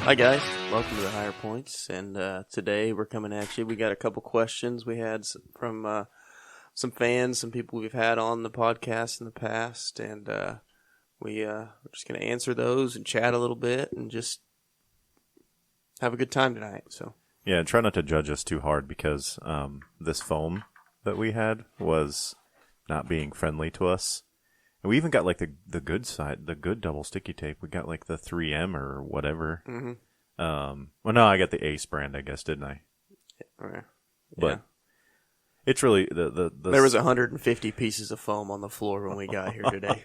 Hi guys, welcome to the Higher Points, and today we're coming at you. We got a couple questions we had from some fans, some people we've had on the podcast in the past, and we're just going to answer those and chat a little bit and just have a good time tonight. So yeah, and try not to judge us too hard because this foam that we had was not being friendly to us. And we even got like the good side, the good double sticky tape. We got like the 3M or whatever. Mm-hmm. Well, no, I got the Ace brand, I guess, didn't I? Yeah. But it's really the There was 150 pieces of foam on the floor when we got here today.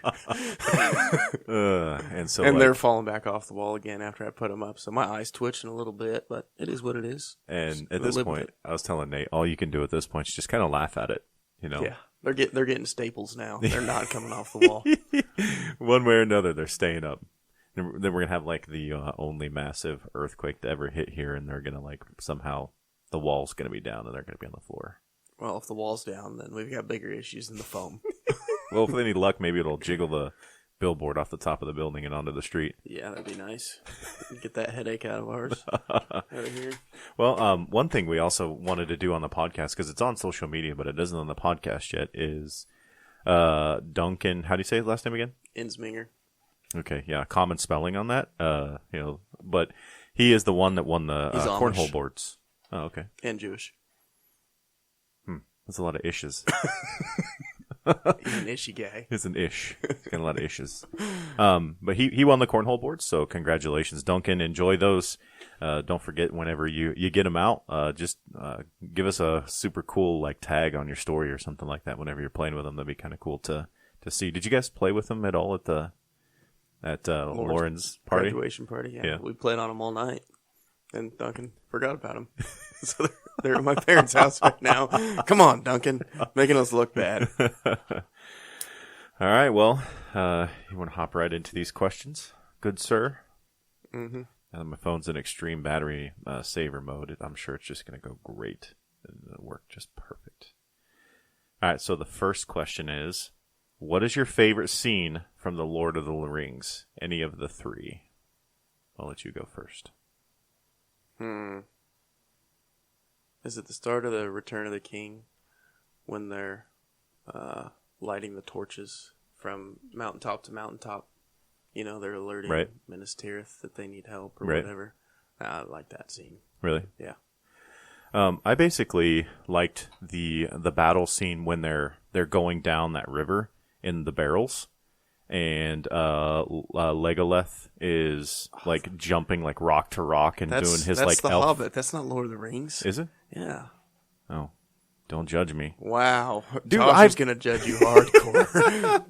and so and they're falling back off the wall again after I put them up. So my eyes twitching a little bit, but it is what it is. And at this point, I was telling Nate, all you can do at this point is just kind of laugh at it, you know? Yeah. They're getting staples now. They're not coming off the wall. One way or another, they're staying up. Then we're going to have like the only massive earthquake to ever hit here, and they're going to like somehow the wall's going to be down and they're going to be on the floor. Well, if the wall's down, then we've got bigger issues than the foam. Well, if they need luck, maybe it'll jiggle the billboard off the top of the building and onto the street. Yeah, that'd be nice. Get that headache out of ours. Out of here. Well, one thing we also wanted to do on the podcast, because it's on social media, but it isn't on the podcast yet, is Duncan, how do you say his last name again? Insminger. Okay, yeah, common spelling on that. But he is the one that won the cornhole boards. Oh, okay. And Jewish. That's a lot of ishes. He's an ishy guy. It's an ish. It's got a lot of ishes. But he won the cornhole boards, so congratulations, Duncan. Enjoy those. Don't forget, whenever you get them out, just give us a super cool like tag on your story or something like that whenever you're playing with them. That'd be kind of cool to see. Did you guys play with them at all at Lauren's party? Graduation party, Yeah. We played on them all night. And Duncan forgot about them. So they're at my parents' house right now. Come on, Duncan. Making us look bad. All right, well, you want to hop right into these questions? Good sir? Mm-hmm. And my phone's in extreme battery saver mode. I'm sure it's just going to go great. It'll work just perfect. All right, so the first question is, what is your favorite scene from The Lord of the Rings? Any of the three? I'll let you go first. Is it the start of the Return of the King when they're lighting the torches from mountaintop to mountaintop? You know, they're alerting Minas Tirith that they need help or whatever. I like that scene. Really? Yeah. I basically liked the battle scene when they're going down that river in the barrels, and Legolas is like jumping like rock to rock and doing his like the elf. Hobbit. That's not Lord of the Rings. Is it? Yeah. Oh, don't judge me. Wow, dude! I was gonna judge you hardcore.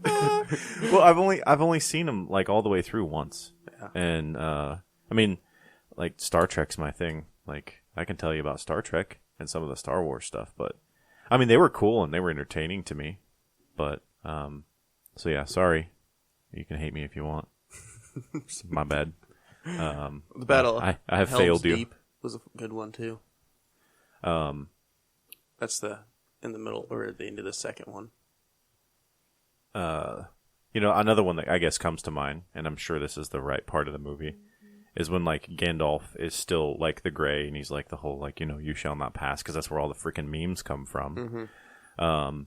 Well, I've only seen him like all the way through once, and I mean, like Star Trek's my thing. Like I can tell you about Star Trek and some of the Star Wars stuff, but I mean they were cool and they were entertaining to me. But so yeah, sorry. You can hate me if you want. My bad. The battle. I have Helm's failed you. Deep was a good one too. That's in the middle or at the end of the second one. Another one that I guess comes to mind, and I'm sure this is the right part of the movie, is when like Gandalf is still like the Grey, and he's like the whole like you shall not pass, because that's where all the freaking memes come from. Mm-hmm.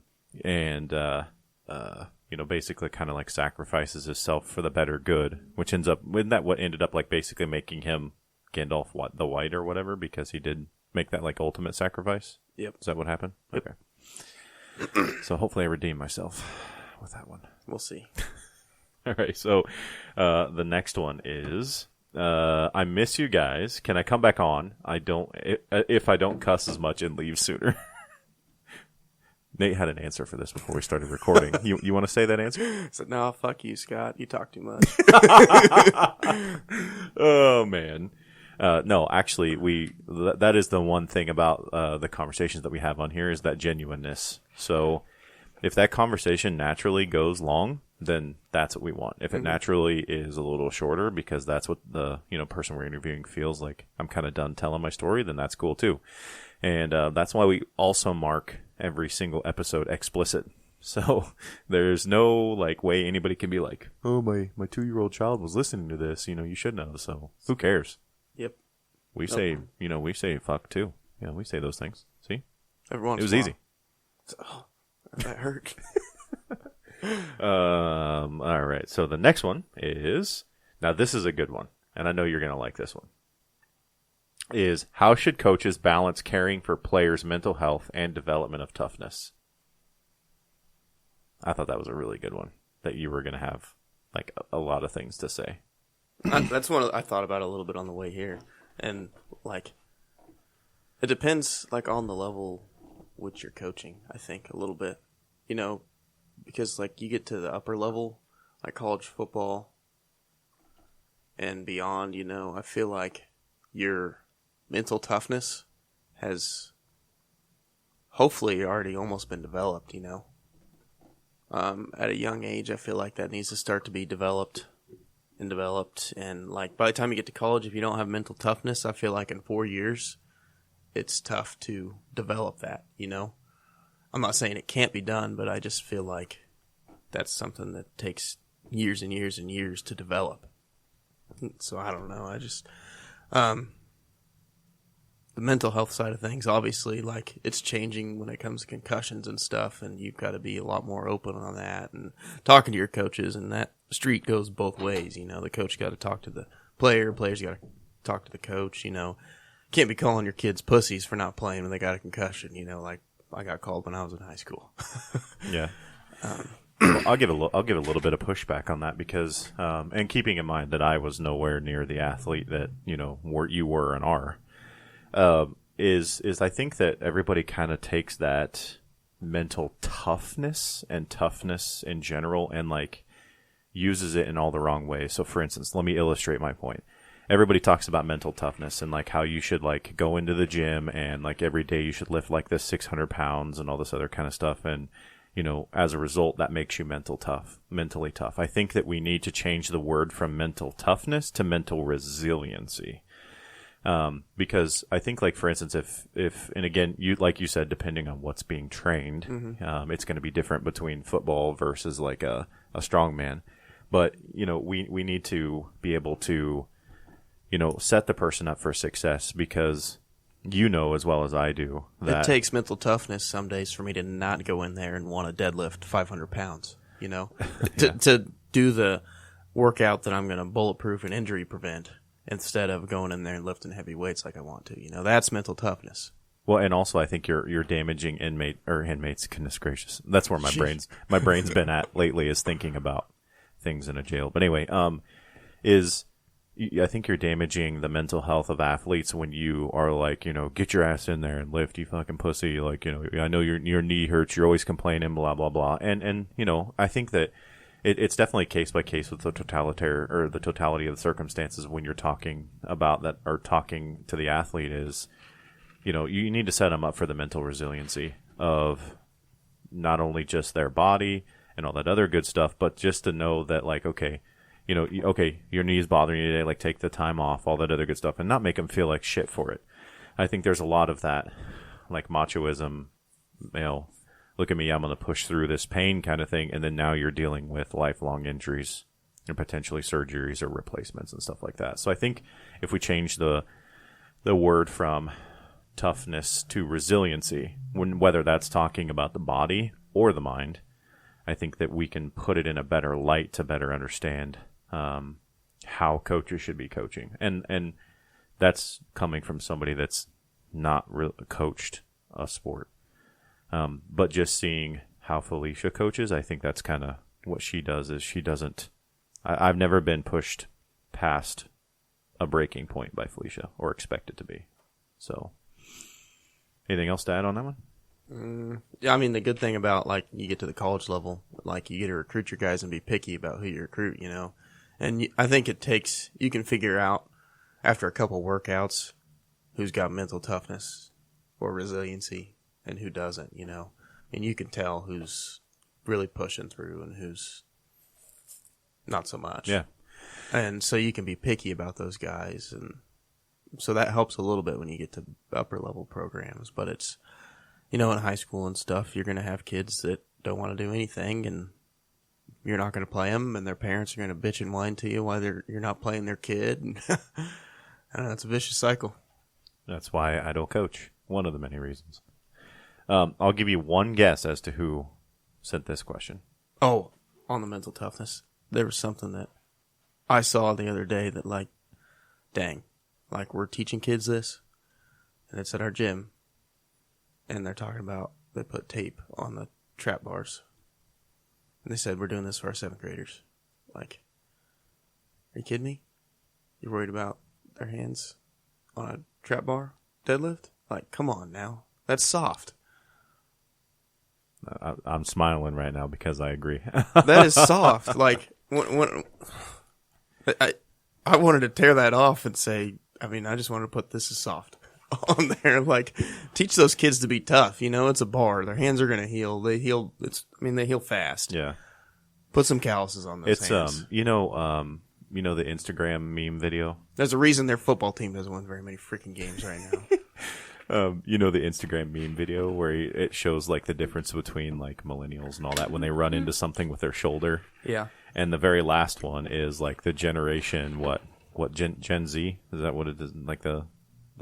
Basically kind of like sacrifices himself for the better good, which isn't that what ended up like basically making him Gandalf the White or whatever, because he did make that like ultimate sacrifice? Yep. Is that what happened? Yep. Okay. So hopefully I redeem myself with that one. We'll see. All right, so the next one is, I miss you guys. Can I come back on? If I don't cuss as much and leave sooner. Nate had an answer for this before we started recording. You want to say that answer? I said, no, fuck you, Scott. You talk too much. Oh, man. No, actually, that is the one thing about the conversations that we have on here is that genuineness. So if that conversation naturally goes long, then that's what we want. If it naturally is a little shorter because that's what the person we're interviewing feels like, I'm kind of done telling my story, then that's cool too. And that's why we also mark every single episode explicit. So there's no like way anybody can be like, oh, my 2-year-old child was listening to this. You should know. So who cares? Yep. We say, we say fuck too. Yeah, we say those things. See? Every once It was in a easy. while. Oh, that hurt. All right. So the next one is, now this is a good one, and I know you're going to like this one, is how should coaches balance caring for players' mental health and development of toughness? I thought that was a really good one, that you were going to have like a lot of things to say. That's one I thought about a little bit on the way here. And, like, it depends, like, on the level which you're coaching, I think, a little bit. Because, like, you get to the upper level, like college football and beyond, I feel like your mental toughness has hopefully already almost been developed, At a young age, I feel like that needs to start to be developed. And, like, by the time you get to college, if you don't have mental toughness, I feel like in 4 years, it's tough to develop that, I'm not saying it can't be done, but I just feel like that's something that takes years and years and years to develop. So I don't know. I just, the mental health side of things, obviously, like, it's changing when it comes to concussions and stuff, and you've got to be a lot more open on that and talking to your coaches, and that street goes both ways. The coach got to talk to the players got to talk to the coach. Can't be calling your kids pussies for not playing when they got a concussion. Like I got called when I was in high school. Yeah. Well, I'll give a little bit of pushback on that because, and keeping in mind that I was nowhere near the athlete that you were and are, is I think that everybody kind of takes that mental toughness and toughness in general and like uses it in all the wrong ways. So, for instance, let me illustrate my point. Everybody talks about mental toughness and like how you should like go into the gym and like every day you should lift like this 600 pounds and all this other kind of stuff. And, as a result, that makes you mentally tough. I think that we need to change the word from mental toughness to mental resiliency. Because I think like, for instance, if, and again, like you said, depending on what's being trained, it's going to be different between football versus like a strongman. But, we need to be able to, set the person up for success because as well as I do that it takes mental toughness some days for me to not go in there and want to deadlift 500 pounds, to do the workout that I'm going to bulletproof and injury prevent instead of going in there and lifting heavy weights like I want to. That's mental toughness. Well, and also I think you're damaging inmates. Goodness gracious, that's where my brain's been at lately is thinking about things in a jail. But anyway, I think you're damaging the mental health of athletes when you are like, get your ass in there and lift, you fucking pussy. Like, I know your knee hurts. You're always complaining, blah, blah, blah. And I think that it's definitely case by case with the totality of the circumstances when you're talking about that or talking to the athlete is, you need to set them up for the mental resiliency of not only just their body and all that other good stuff, but just to know that like, okay, your knee's bothering you today, like take the time off, all that other good stuff, and not make them feel like shit for it. I think there's a lot of that, like machoism, look at me, I'm going to push through this pain kind of thing, and then now you're dealing with lifelong injuries and potentially surgeries or replacements and stuff like that. So I think if we change the word from toughness to resiliency, whether that's talking about the body or the mind, I think that we can put it in a better light to better understand how coaches should be coaching. And that's coming from somebody that's not coached a sport. But just seeing how Felicia coaches, I think that's kind of what she does is she doesn't – I've never been pushed past a breaking point by Felicia or expected to be. So anything else to add on that one? Yeah, I mean, the good thing about, like, you get to the college level, like, you get to recruit your guys and be picky about who you recruit, And I think you can figure out after a couple workouts who's got mental toughness or resiliency and who doesn't, And you can tell who's really pushing through and who's not so much. Yeah. And so you can be picky about those guys. And so that helps a little bit when you get to upper level programs. But it's, in high school and stuff, you're going to have kids that don't want to do anything, and you're not going to play them, and their parents are going to bitch and whine to you why you're not playing their kid. I don't know, it's a vicious cycle. That's why I don't coach. One of the many reasons. I'll give you one guess as to who sent this question. Oh, on the mental toughness. There was something that I saw the other day that, like, dang, like, we're teaching kids this, and it's at our gym, and they're talking about they put tape on the trap bars. And they said, we're doing this for our 7th graders. Like, are you kidding me? You're worried about their hands on a trap bar deadlift? Like, come on now. That's soft. I'm smiling right now because I agree. That is soft. Like, when I wanted to tear that off and say, I mean, I just wanted to put this as soft on there. Like, teach those kids to be tough. You know, it's a bar. Their hands are going to heal. They heal. They heal fast. Yeah. Put some calluses on those hands. You know the Instagram meme video? There's a reason their football team doesn't win very many freaking games right now. You know the Instagram meme video where it shows like the difference between like millennials and all that when they run into something with their shoulder. Yeah. And the very last one is like the generation what Gen Z, is that what it is, like the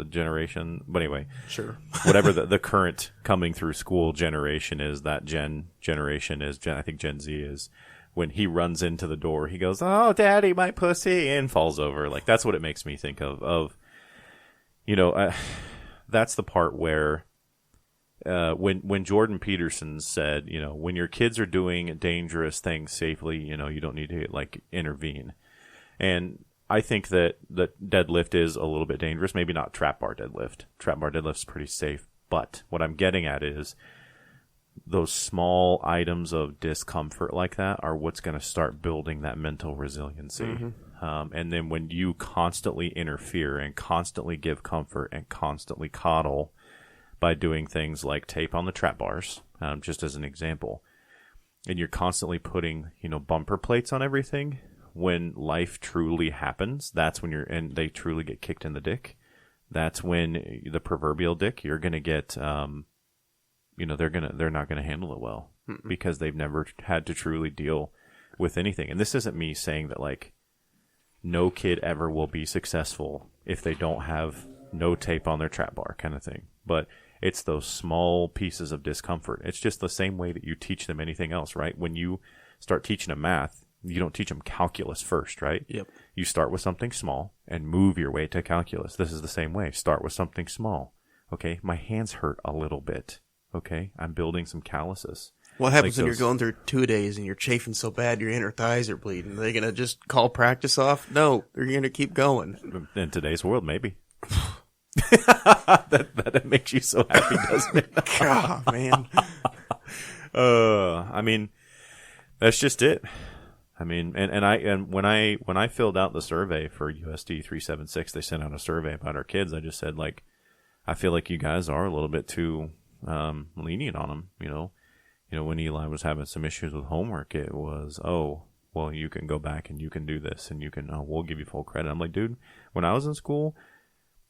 generation, but anyway, sure. Whatever the current coming through school generation is, that generation is I think Gen Z is. When he runs into the door, he goes, "Oh, daddy, my pussy," and falls over. Like, that's what it makes me think of, you know, that's the part where, when Jordan Peterson said, you know, when your kids are doing dangerous things safely, you know, you don't need to like intervene. And I think that deadlift is a little bit dangerous. Maybe not trap bar deadlift. Trap bar deadlift's pretty safe. But what I'm getting at is those small items of discomfort like that are what's going to start building that mental resiliency. Mm-hmm. And then when you constantly interfere and constantly give comfort and constantly coddle by doing things like tape on the trap bars, just as an example, and you're constantly putting, you know, bumper plates on everything, when life truly happens, that's when and they truly get kicked in the dick. That's when the proverbial dick, you're going to get, you know, they're not going to handle it well. Mm-mm. Because they've never had to truly deal with anything. And this isn't me saying that like no kid ever will be successful if they don't have no tape on their trap bar kind of thing. But it's those small pieces of discomfort. It's just the same way that you teach them anything else, right? When you start teaching them math, you don't teach them calculus first, right? Yep. You start with something small and move your way to calculus. This is the same way. Start with something small. Okay, my hands hurt a little bit. Okay, I'm building some calluses. What happens when you're going through 2 days and you're chafing so bad your inner thighs are bleeding? Are they going to just call practice off? No, they're going to keep going. In today's world, maybe. that makes you so happy, doesn't it? God, man. I mean, that's just it. I mean, and when I filled out the survey for USD 376, they sent out a survey about our kids. I just said, like, I feel like you guys are a little bit too lenient on them. You know, when Eli was having some issues with homework, it was, oh, well, you can go back and you can do this and you can, we'll give you full credit. I'm like, dude, when I was in school,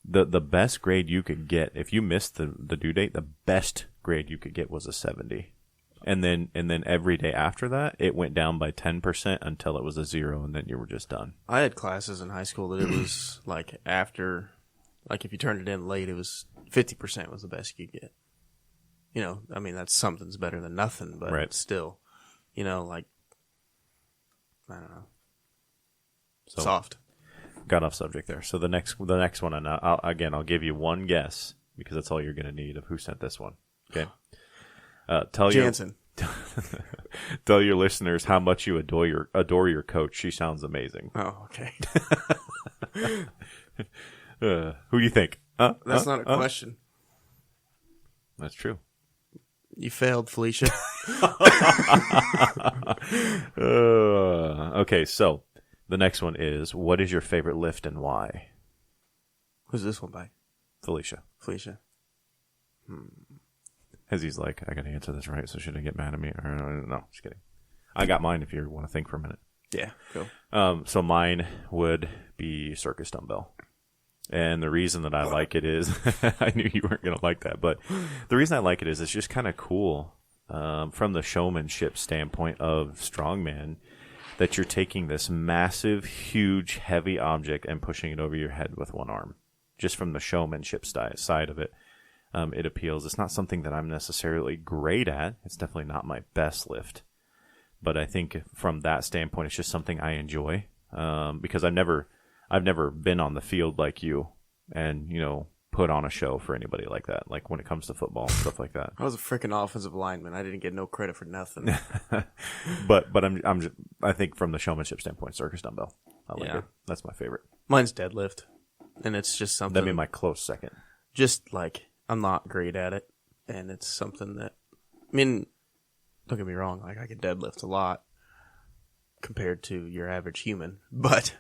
the best grade you could get, if you missed the due date, the best grade you could get was a 70. And then every day after that, it went down by 10% until it was a 0, and then you were just done. I had classes in high school that it was like after, like if you turned it in late, it was 50% was the best you could get. You know, I mean, that's something's better than nothing, but right. Still, you know, like, I don't know. So, soft. Got off subject there. So the next one, and I'll give you one guess because that's all you're going to need of who sent this one. Okay. Jansen. Tell your listeners how much you adore your coach. She sounds amazing. Oh, okay. Who do you think? That's not a question. That's true. You failed, Felicia. Okay, so the next one is, what is your favorite lift and why? Who's this one by? Felicia. As he's like, I got to answer this right, so should I get mad at me? Or, no, just kidding. I got mine if you want to think for a minute. Yeah, go. So mine would be circus dumbbell. And the reason that I like it is, I knew you weren't going to like that, but the reason I like it is it's just kind of cool from the showmanship standpoint of strongman. that you're taking this massive, huge, heavy object and pushing it over your head with one arm. Just from the showmanship side of it, it appeals. It's not something that I'm necessarily great at. It's definitely not my best lift. But I think from that standpoint, it's just something I enjoy because I've never been on the field like you and, put on a show for anybody like that, like when it comes to football and stuff like that. I was a freaking offensive lineman. I didn't get no credit for nothing. but I think from the showmanship standpoint, circus dumbbell. I like it. That's my favorite. Mine's deadlift, and it's just something. That'd be my close second. Just like I'm not great at it, and it's something that, I mean, don't get me wrong. Like I can deadlift a lot compared to your average human, but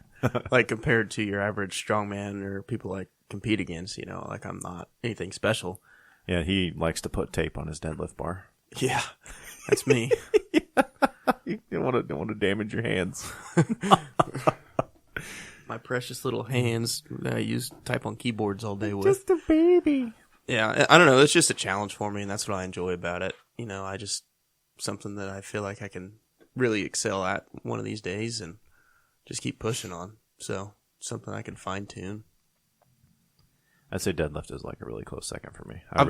like compared to your average strongman or people like compete against, like I'm not anything special. Yeah, he likes to put tape on his deadlift bar. Yeah, that's me. You don't want to damage your hands. My precious little hands that I use type on keyboards all day with. Just a baby. Yeah, I don't know. It's just a challenge for me, and that's what I enjoy about it. Something that I feel like I can really excel at one of these days and just keep pushing on. So, something I can fine tune. I'd say deadlift is like a really close second for me. I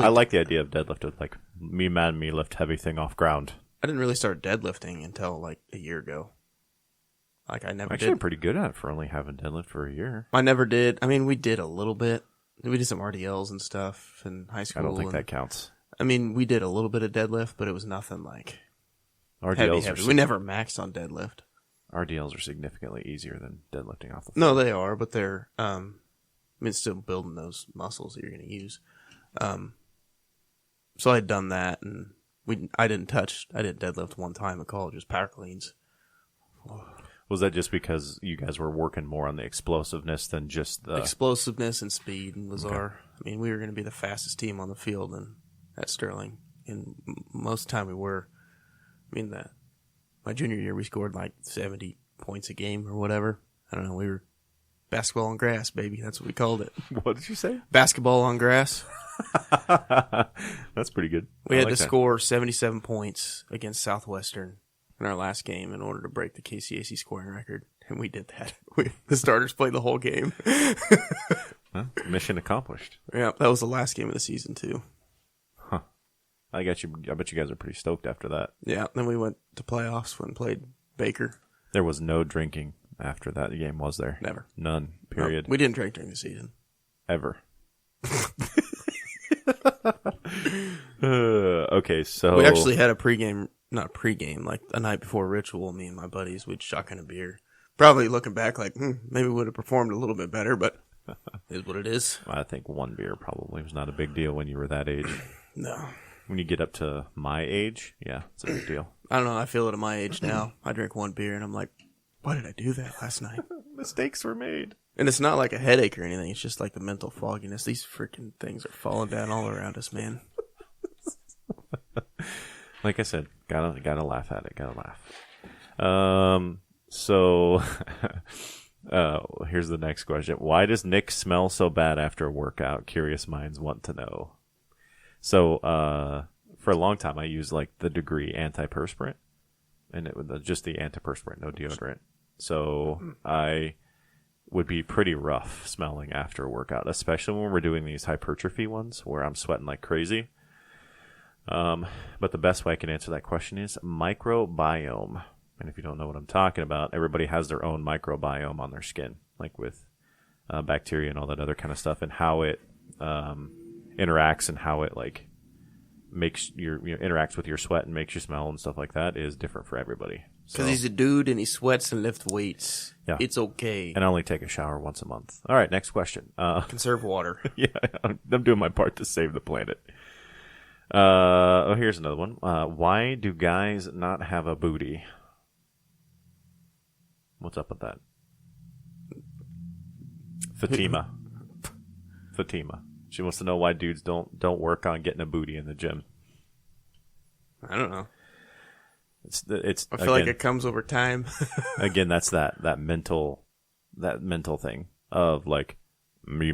like the idea of deadlift with like me lift heavy thing off ground. I didn't really start deadlifting until like a year ago. Like I never Actually, did. I'm pretty good at it for only having deadlift for a year. I never did. I mean, we did a little bit. We did some RDLs and stuff in high school. I don't think that counts. I mean, we did a little bit of deadlift, but it was nothing like RDLs heavy. We never maxed on deadlift. RDLs are significantly easier than deadlifting off the No, floor. they are, but they're still building those muscles that you're going to use. So I'd done that, and I didn't deadlift one time at college, just power cleans. Was that just because you guys were working more on the explosiveness than just the explosiveness and speed was our? I mean, we were going to be the fastest team on the field at Sterling, and most of the time we were. I mean, my junior year we scored like 70 points a game or whatever. I don't know. We were basketball on grass, baby. That's what we called it. What did you say? Basketball on grass. That's pretty good. We had to score 77 points against Southwestern in our last game in order to break the KCAC scoring record, and we did that. The starters played the whole game. Huh? Mission accomplished. Yeah, that was the last game of the season too. Huh. I bet you guys are pretty stoked after that. Yeah, then we went to playoffs and played Baker. There was no drinking after that game, was there? Never. None. Period. No, we didn't drink during the season. Ever. Okay, so we actually had not pregame, like a night before ritual. Me and my buddies, we'd shotgun a beer. Probably looking back, like maybe we would have performed a little bit better, but it is what it is. I think one beer probably was not a big deal when you were that age. No. When you get up to my age, yeah, it's a big deal. I don't know. I feel it at my age now. I drink one beer and I'm like, why did I do that last night? Mistakes were made. And it's not like a headache or anything. It's just like the mental fogginess. These freaking things are falling down all around us, man. Like I said, gotta laugh at it. Gotta laugh. So here's the next question. Why does Nick smell so bad after a workout? Curious minds want to know. So for a long time, I used like the Degree antiperspirant, and it was just the antiperspirant, no deodorant. So I would be pretty rough smelling after a workout, especially when we're doing these hypertrophy ones where I'm sweating like crazy. But the best way I can answer that question is microbiome. And if you don't know what I'm talking about, everybody has their own microbiome on their skin, like with bacteria and all that other kind of stuff, and how it interacts and how it like makes interacts with your sweat and makes you smell and stuff like that is different for everybody. Because he's a dude and he sweats and lifts weights. Yeah. It's okay. And I only take a shower once a month. All right, next question. Conserve water. Yeah, I'm doing my part to save the planet. Here's another one. Why do guys not have a booty? What's up with that? Fatima. She wants to know why dudes don't work on getting a booty in the gym. I don't know. It's. I feel like it comes over time. Again, that's that mental thing of like, me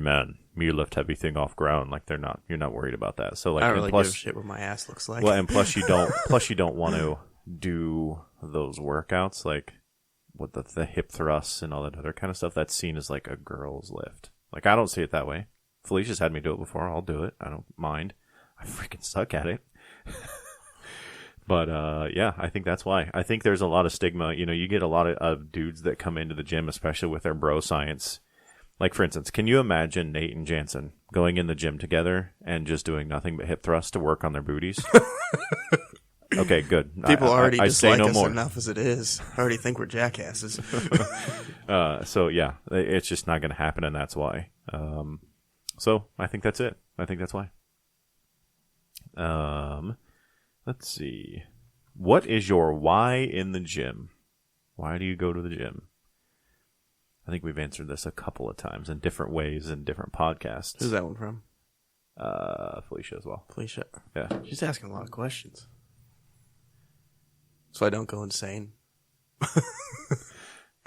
lift heavy thing off ground. Like you're not worried about that. So like, I don't really give a shit what my ass looks like. Well, and plus you don't want to do those workouts. Like what the hip thrusts and all that other kind of stuff, that's seen as like a girl's lift. Like, I don't see it that way. Felicia's had me do it before. I'll do it. I don't mind. I freaking suck at it. But, yeah, I think that's why. I think there's a lot of stigma. You know, you get a lot of dudes that come into the gym, especially with their bro science. Like, for instance, can you imagine Nate and Jansen going in the gym together and just doing nothing but hip thrusts to work on their booties? Okay, good. People already I say dislike no us more. enough as it is. I already think we're jackasses. So, yeah, it's just not going to happen, and that's why. So, I think that's it. I think that's why. Let's see. What is your why in the gym? Why do you go to the gym? I think we've answered this a couple of times in different ways in different podcasts. Who's that one from? Felicia as well. Felicia. Yeah. She's asking a lot of questions. So I don't go insane.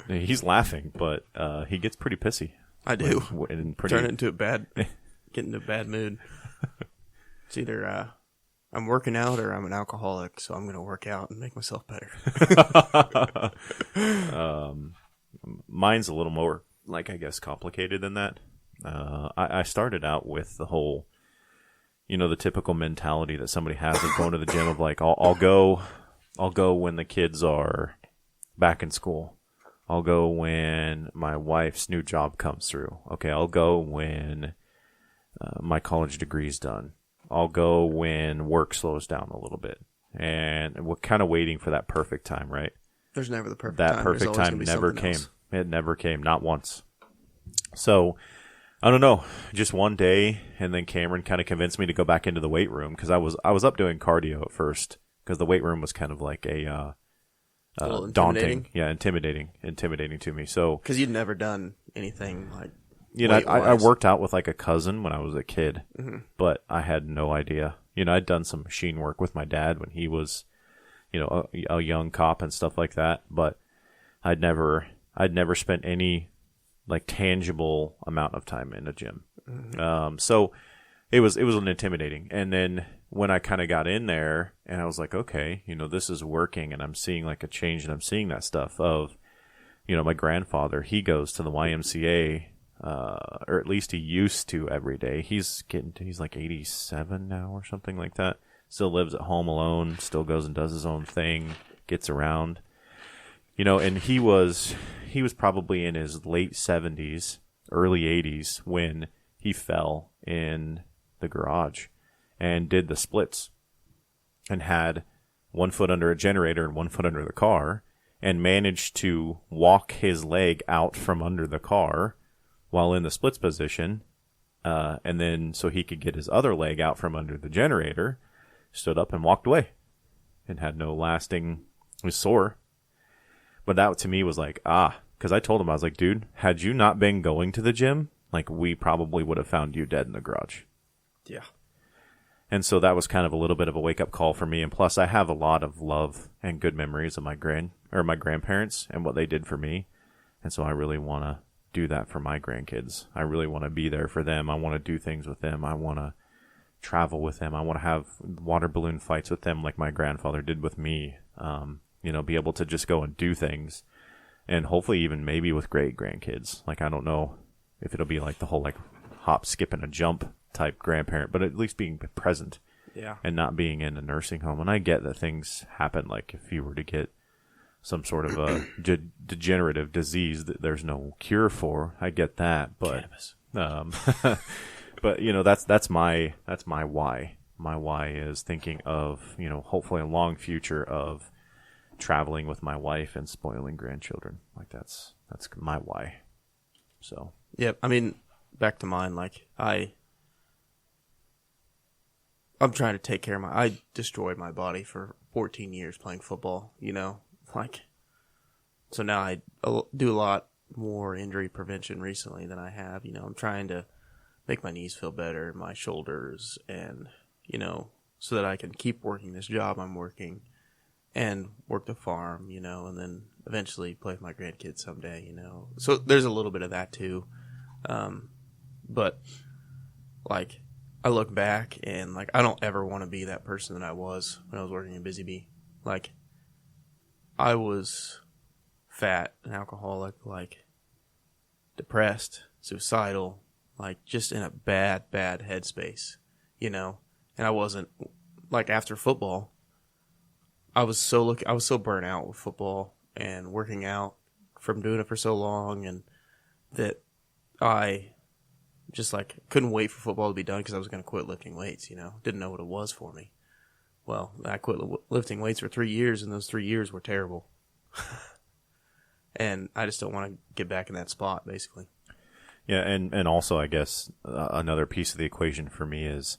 He's laughing, but he gets pretty pissy. I do. And pretty... Turn it into get into a bad mood. It's either I'm working out or I'm an alcoholic, so I'm going to work out and make myself better. Mine's a little more, like, I guess, complicated than that. I started out with the whole, you know, the typical mentality that somebody has of going to the gym of like, I'll go when the kids are back in school. I'll go when my wife's new job comes through. Okay, I'll go when my college degree's done. I'll go when work slows down a little bit. And we're kind of waiting for that perfect time, right? There's never the perfect that time. That perfect time never came. Else. It never came, not once. So, I don't know. Just one day, and then Cameron kind of convinced me to go back into the weight room because I was up doing cardio at first because the weight room was kind of like a daunting, intimidating to me. So, because you'd never done anything like. You know, I worked out with like a cousin when I was a kid, but I had no idea. You know, I'd done some machine work with my dad when he was, you know, a young cop and stuff like that. But I'd never spent any like tangible amount of time in a gym. So it was intimidating. And then when I kind of got in there and I was like, okay, you know, this is working, and I'm seeing like a change, and I'm seeing that stuff of, you know, my grandfather, he goes to the YMCA. Or at least he used to every day. He's like 87 now or something like that. Still lives at home alone, still goes and does his own thing, gets around. You know, and he was probably in his late 70s, early 80s when he fell in the garage and did the splits and had 1 foot under a generator and 1 foot under the car and managed to walk his leg out from under the car while in the splits position, and then so he could get his other leg out from under the generator, stood up and walked away and had no lasting, it was sore. But that to me was like, because I told him, I was like, dude, had you not been going to the gym, like we probably would have found you dead in the garage. Yeah. And so that was kind of a little bit of a wake-up call for me. And plus, I have a lot of love and good memories of my grandparents and what they did for me. And so I really want to do that for my grandkids. I really want to be there for them. I want to do things with them. I want to travel with them. I want to have water balloon fights with them like my grandfather did with me. You know, be able to just go and do things, and hopefully even maybe with great grandkids. Like, I don't know if it'll be like the whole like hop, skip, and a jump type grandparent, but at least being present. Yeah. And not being in a nursing home. And I get that things happen. Like if you were to get some sort of a degenerative disease that there's no cure for. I get that, but but you know, that's my why. My why is thinking of, you know, hopefully a long future of traveling with my wife and spoiling grandchildren. Like that's my why. So yeah, I mean, back to mine. Like I'm trying to take care of I destroyed my body for 14 years playing football. You know. Like, so now I do a lot more injury prevention recently than I have. You know, I'm trying to make my knees feel better, my shoulders, and, you know, so that I can keep working this job I'm working and work the farm, you know, and then eventually play with my grandkids someday, you know. So there's a little bit of that too. But, like, I look back and, like, I don't ever want to be that person that I was when I was working in Busy Bee. Like, I was fat, an alcoholic, like depressed, suicidal, like just in a bad headspace, you know. And I wasn't like after football. I was so burnt out with football and working out from doing it for so long, and that I just like couldn't wait for football to be done because I was going to quit lifting weights. You know, didn't know what it was for me. Well, I quit lifting weights for 3 years, and those 3 years were terrible. And I just don't want to get back in that spot, basically. Yeah, and also I guess another piece of the equation for me is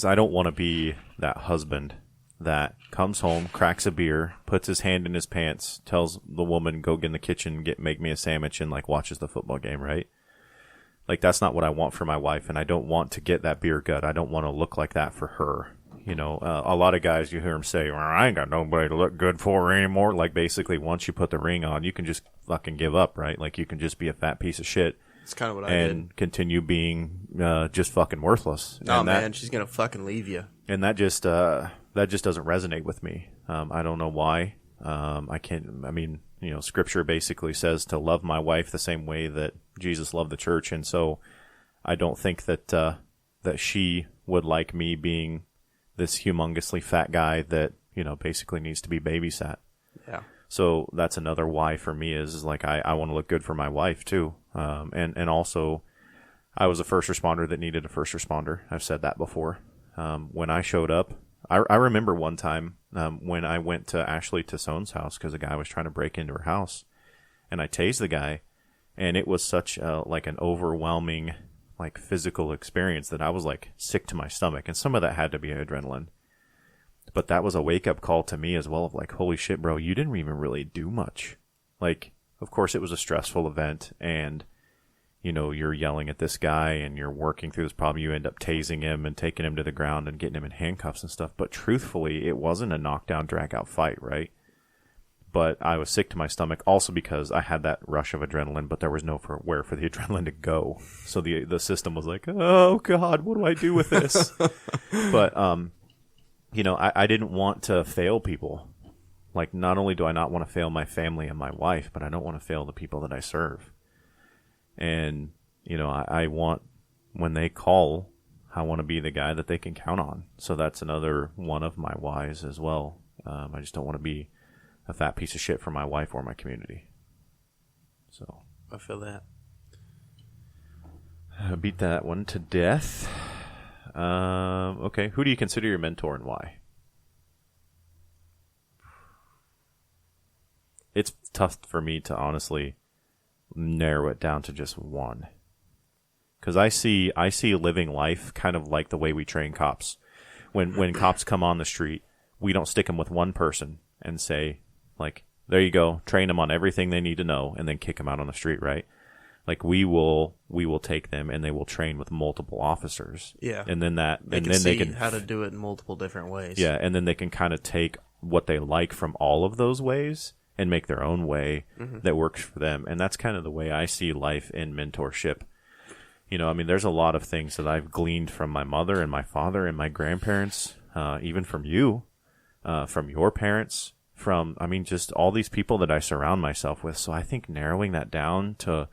I don't want to be that husband that comes home, cracks a beer, puts his hand in his pants, tells the woman, go get in the kitchen, make me a sandwich, and like watches the football game, right? Like that's not what I want for my wife, and I don't want to get that beer gut. I don't want to look like that for her. You know, a lot of guys, you hear them say, well, I ain't got nobody to look good for anymore. Like basically once you put the ring on, you can just fucking give up, right? Like you can just be a fat piece of shit. It's kind of what I did. And continue being just fucking worthless. Oh, man, she's going to fucking leave you. And that just doesn't resonate with me. I don't know why. Scripture basically says to love my wife the same way that Jesus loved the church. And so I don't think that she would like me being this humongously fat guy that, you know, basically needs to be babysat. Yeah. So that's another why for me is like I want to look good for my wife too. And also I was a first responder that needed a first responder. I've said that before. When I showed up, I remember one time when I went to Ashley Tassone's house because a guy was trying to break into her house, and I tased the guy, and it was such like an overwhelming like physical experience that I was like sick to my stomach, and some of that had to be adrenaline. But that was a wake-up call to me as well of like, holy shit, bro, you didn't even really do much. Like, of course it was a stressful event, and you know, you're yelling at this guy and you're working through this problem. You end up tasing him and taking him to the ground and getting him in handcuffs and stuff. But truthfully, it wasn't a knockdown, drag-out fight, right? But I was sick to my stomach also because I had that rush of adrenaline, but there was nowhere for the adrenaline to go. So the system was like, oh, God, what do I do with this? But, you know, I didn't want to fail people. Like, not only do I not want to fail my family and my wife, but I don't want to fail the people that I serve. And, you know, I want, when they call, I want to be the guy that they can count on. So that's another one of my whys as well. I just don't want to be a fat piece of shit for my wife or my community. So I feel that. Beat that one to death. Okay, who do you consider your mentor and why? It's tough for me to honestly narrow it down to just one. Because I see living life kind of like the way we train cops. When cops come on the street, we don't stick them with one person and say, like, there you go, train them on everything they need to know, and then kick them out on the street, right? Like we will take them and they will train with multiple officers. Yeah. And then they can how to do it in multiple different ways. Yeah, and then they can kind of take what they like from all of those ways and make their own way that works for them. And that's kind of the way I see life in mentorship. You know, I mean, there's a lot of things that I've gleaned from my mother and my father and my grandparents, even from you, from your parents, just all these people that I surround myself with. So I think narrowing that down to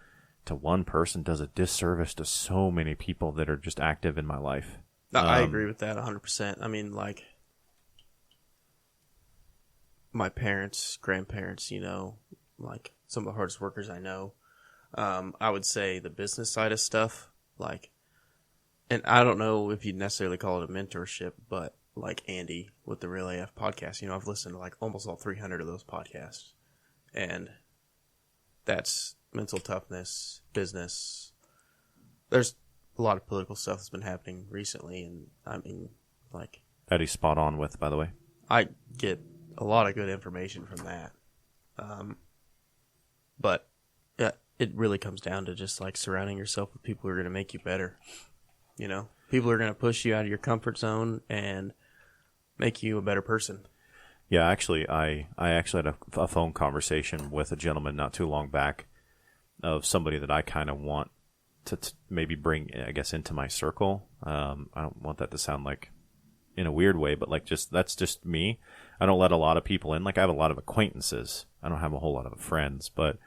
one person does a disservice to so many people that are just active in my life. I agree with that 100%. I mean, like, my parents, grandparents, you know, like some of the hardest workers I know. I would say the business side of stuff, like, and I don't know if you'd necessarily call it a mentorship, but like Andy with the Real AF podcast, you know, I've listened to like almost all 300 of those podcasts, and that's mental toughness, business. There's a lot of political stuff that's been happening recently, and I mean, like, that he's spot on with, by the way. I get a lot of good information from that. But yeah, it really comes down to just like surrounding yourself with people who are going to make you better. You know, people who are going to push you out of your comfort zone and make you a better person. Yeah, actually, I actually had a phone conversation with a gentleman not too long back of somebody that I kind of want to maybe bring, I guess, into my circle. I don't want that to sound like in a weird way, but like that's just me. I don't let a lot of people in. Like I have a lot of acquaintances. I don't have a whole lot of friends, but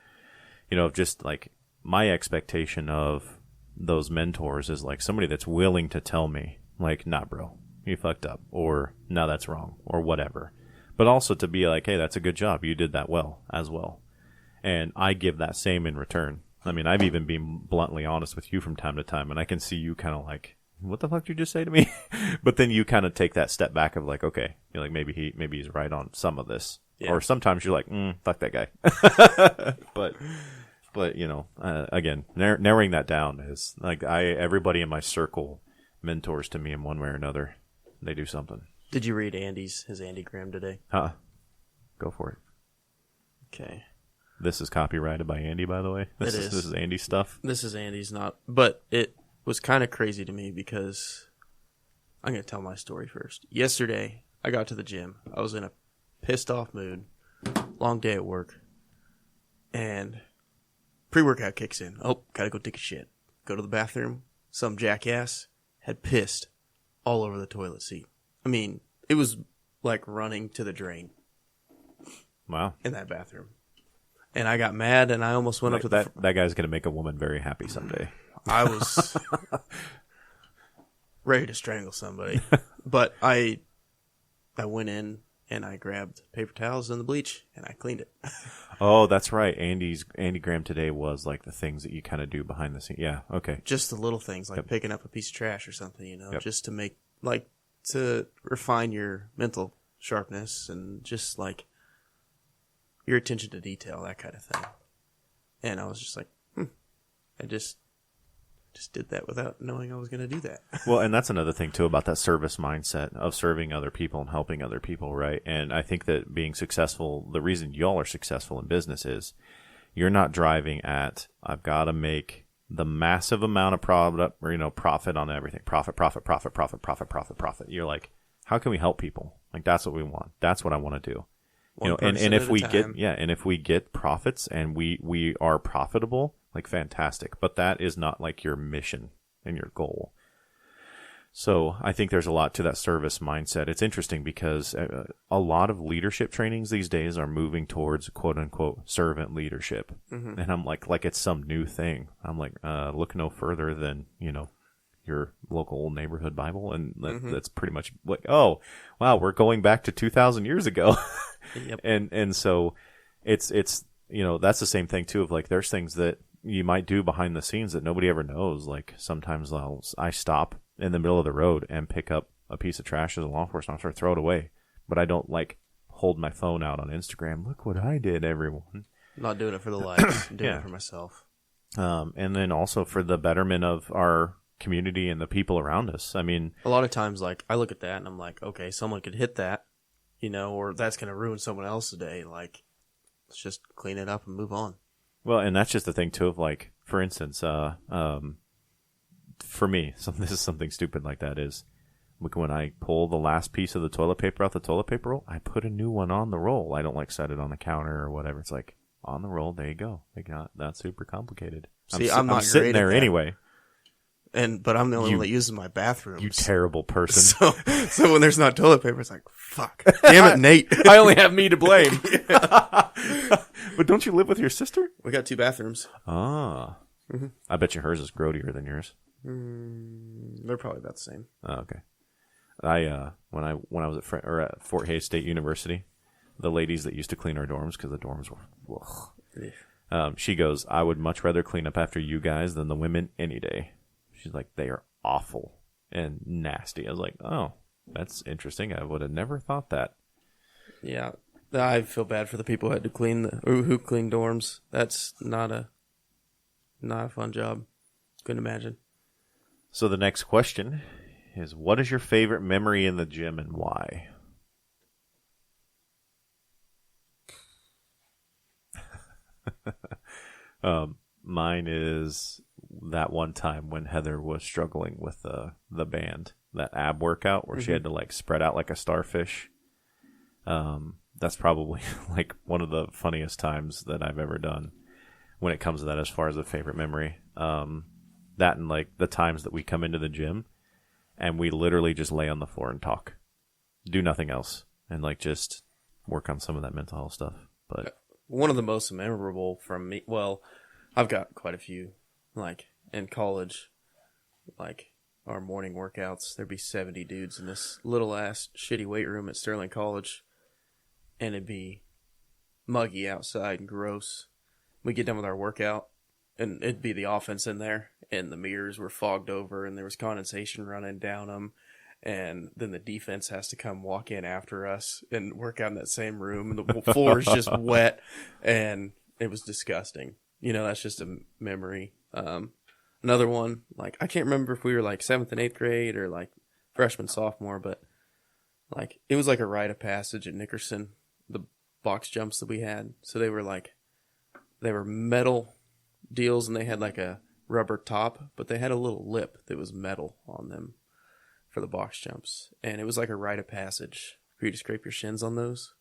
just like my expectation of those mentors is like somebody that's willing to tell me like, nah, bro, you fucked up, or no, that's wrong, or whatever. But also to be like, hey, that's a good job. You did that well as well. And I give that same in return. I mean, I've even been bluntly honest with you from time to time, and I can see you kind of like, what the fuck did you just say to me? But then you kind of take that step back of like, okay, you're like, maybe he's right on some of this. Yeah. Or sometimes you're like, fuck that guy. But again, narrowing that down is like everybody in my circle mentors to me in one way or another. They do something. Did you read his Andygram today? Go for it. Okay. This is copyrighted by Andy, by the way. This is Andy's stuff. This is Andy's, but it was kind of crazy to me because I'm going to tell my story first. Yesterday, I got to the gym. I was in a pissed off mood. Long day at work. And pre-workout kicks in. Oh, gotta go take a shit. Go to the bathroom. Some jackass had pissed all over the toilet seat. I mean, it was like running to the drain. Wow. In that bathroom. And I got mad, and I almost went up to that guy's going to make a woman very happy someday. I was ready to strangle somebody. But I went in, and I grabbed paper towels and the bleach, and I cleaned it. Oh, that's right. Andy Graham today was like the things that you kind of do behind the scenes. Yeah, okay. Just the little things, like picking up a piece of trash or something, just to make, like, to refine your mental sharpness and just, like, your attention to detail, that kind of thing. And I was just like, I just did that without knowing I was going to do that. Well, and that's another thing, too, about that service mindset of serving other people and helping other people, right? And I think that being successful, the reason y'all are successful in business is you're not driving at, I've got to make the massive amount of product or, profit on everything. Profit. You're like, how can we help people? Like, that's what we want. That's what I want to do. And if we get profits and we are profitable, like fantastic, but that is not like your mission and your goal. So I think there's a lot to that service mindset. It's interesting because a lot of leadership trainings these days are moving towards quote unquote servant leadership. Mm-hmm. And I'm like it's some new thing. I'm like, look no further than, your local neighborhood Bible. And that's pretty much like, oh, wow, we're going back to 2,000 years ago. Yep. And so it's that's the same thing too of like there's things that you might do behind the scenes that nobody ever knows. Like sometimes I stop in the middle of the road and pick up a piece of trash as a law enforcement officer, throw it away. But I don't like hold my phone out on Instagram. Look what I did, everyone. I'm not doing it for the likes. I'm doing it for myself. And then also for the betterment of our community and the people around us. I mean, a lot of times, like I look at that and I'm like, okay, someone could hit that, or that's going to ruin someone else's day. Like, let's just clean it up and move on. Well, and that's just the thing too of like, for instance, for me, this is something stupid like that is when I pull the last piece of the toilet paper out the toilet paper roll, I put a new one on the roll. I don't like set it on the counter or whatever. It's like on the roll. There you go. That's super complicated. See, I'm not sitting there anyway. But I'm the only one that uses my bathroom. You terrible person. So when there's not toilet paper, it's like, fuck. Damn it, Nate. I only have me to blame. But don't you live with your sister? We got 2 bathrooms. Ah. Mm-hmm. I bet you hers is grodier than yours. They're probably about the same. Oh, okay. When I was at Fort Hays State University, the ladies that used to clean our dorms, because the dorms were, she goes, I would much rather clean up after you guys than the women any day. She's like, they are awful and nasty. I was like, oh, that's interesting. I would have never thought that. Yeah, I feel bad for the people who had to who clean dorms. That's not a fun job. Couldn't imagine. So the next question is, what is your favorite memory in the gym and why? Mine is that one time when Heather was struggling with the band, that ab workout where she had to like spread out like a starfish. That's probably like one of the funniest times that I've ever done when it comes to that as far as a favorite memory. That and like the times that we come into the gym and we literally just lay on the floor and talk. do nothing else and like just work on some of that mental health stuff. But one of the most memorable from me, well, I've got quite a few, like in college, like our morning workouts, there'd be 70 dudes in this little ass shitty weight room at Sterling College, and it'd be muggy outside and gross. We'd get done with our workout, and it'd be the offense in there, and the mirrors were fogged over, and there was condensation running down them, and then the defense has to come walk in after us and work out in that same room, and the floor is just wet, and it was disgusting. You know, that's just a memory. Another one, like, I can't remember if we were like 7th and 8th grade or like freshman, sophomore, but like it was like a rite of passage at Nickerson, the box jumps that we had. So they were metal deals, and they had like a rubber top, but they had a little lip that was metal on them for the box jumps. And it was like a rite of passage for you to scrape your shins on those.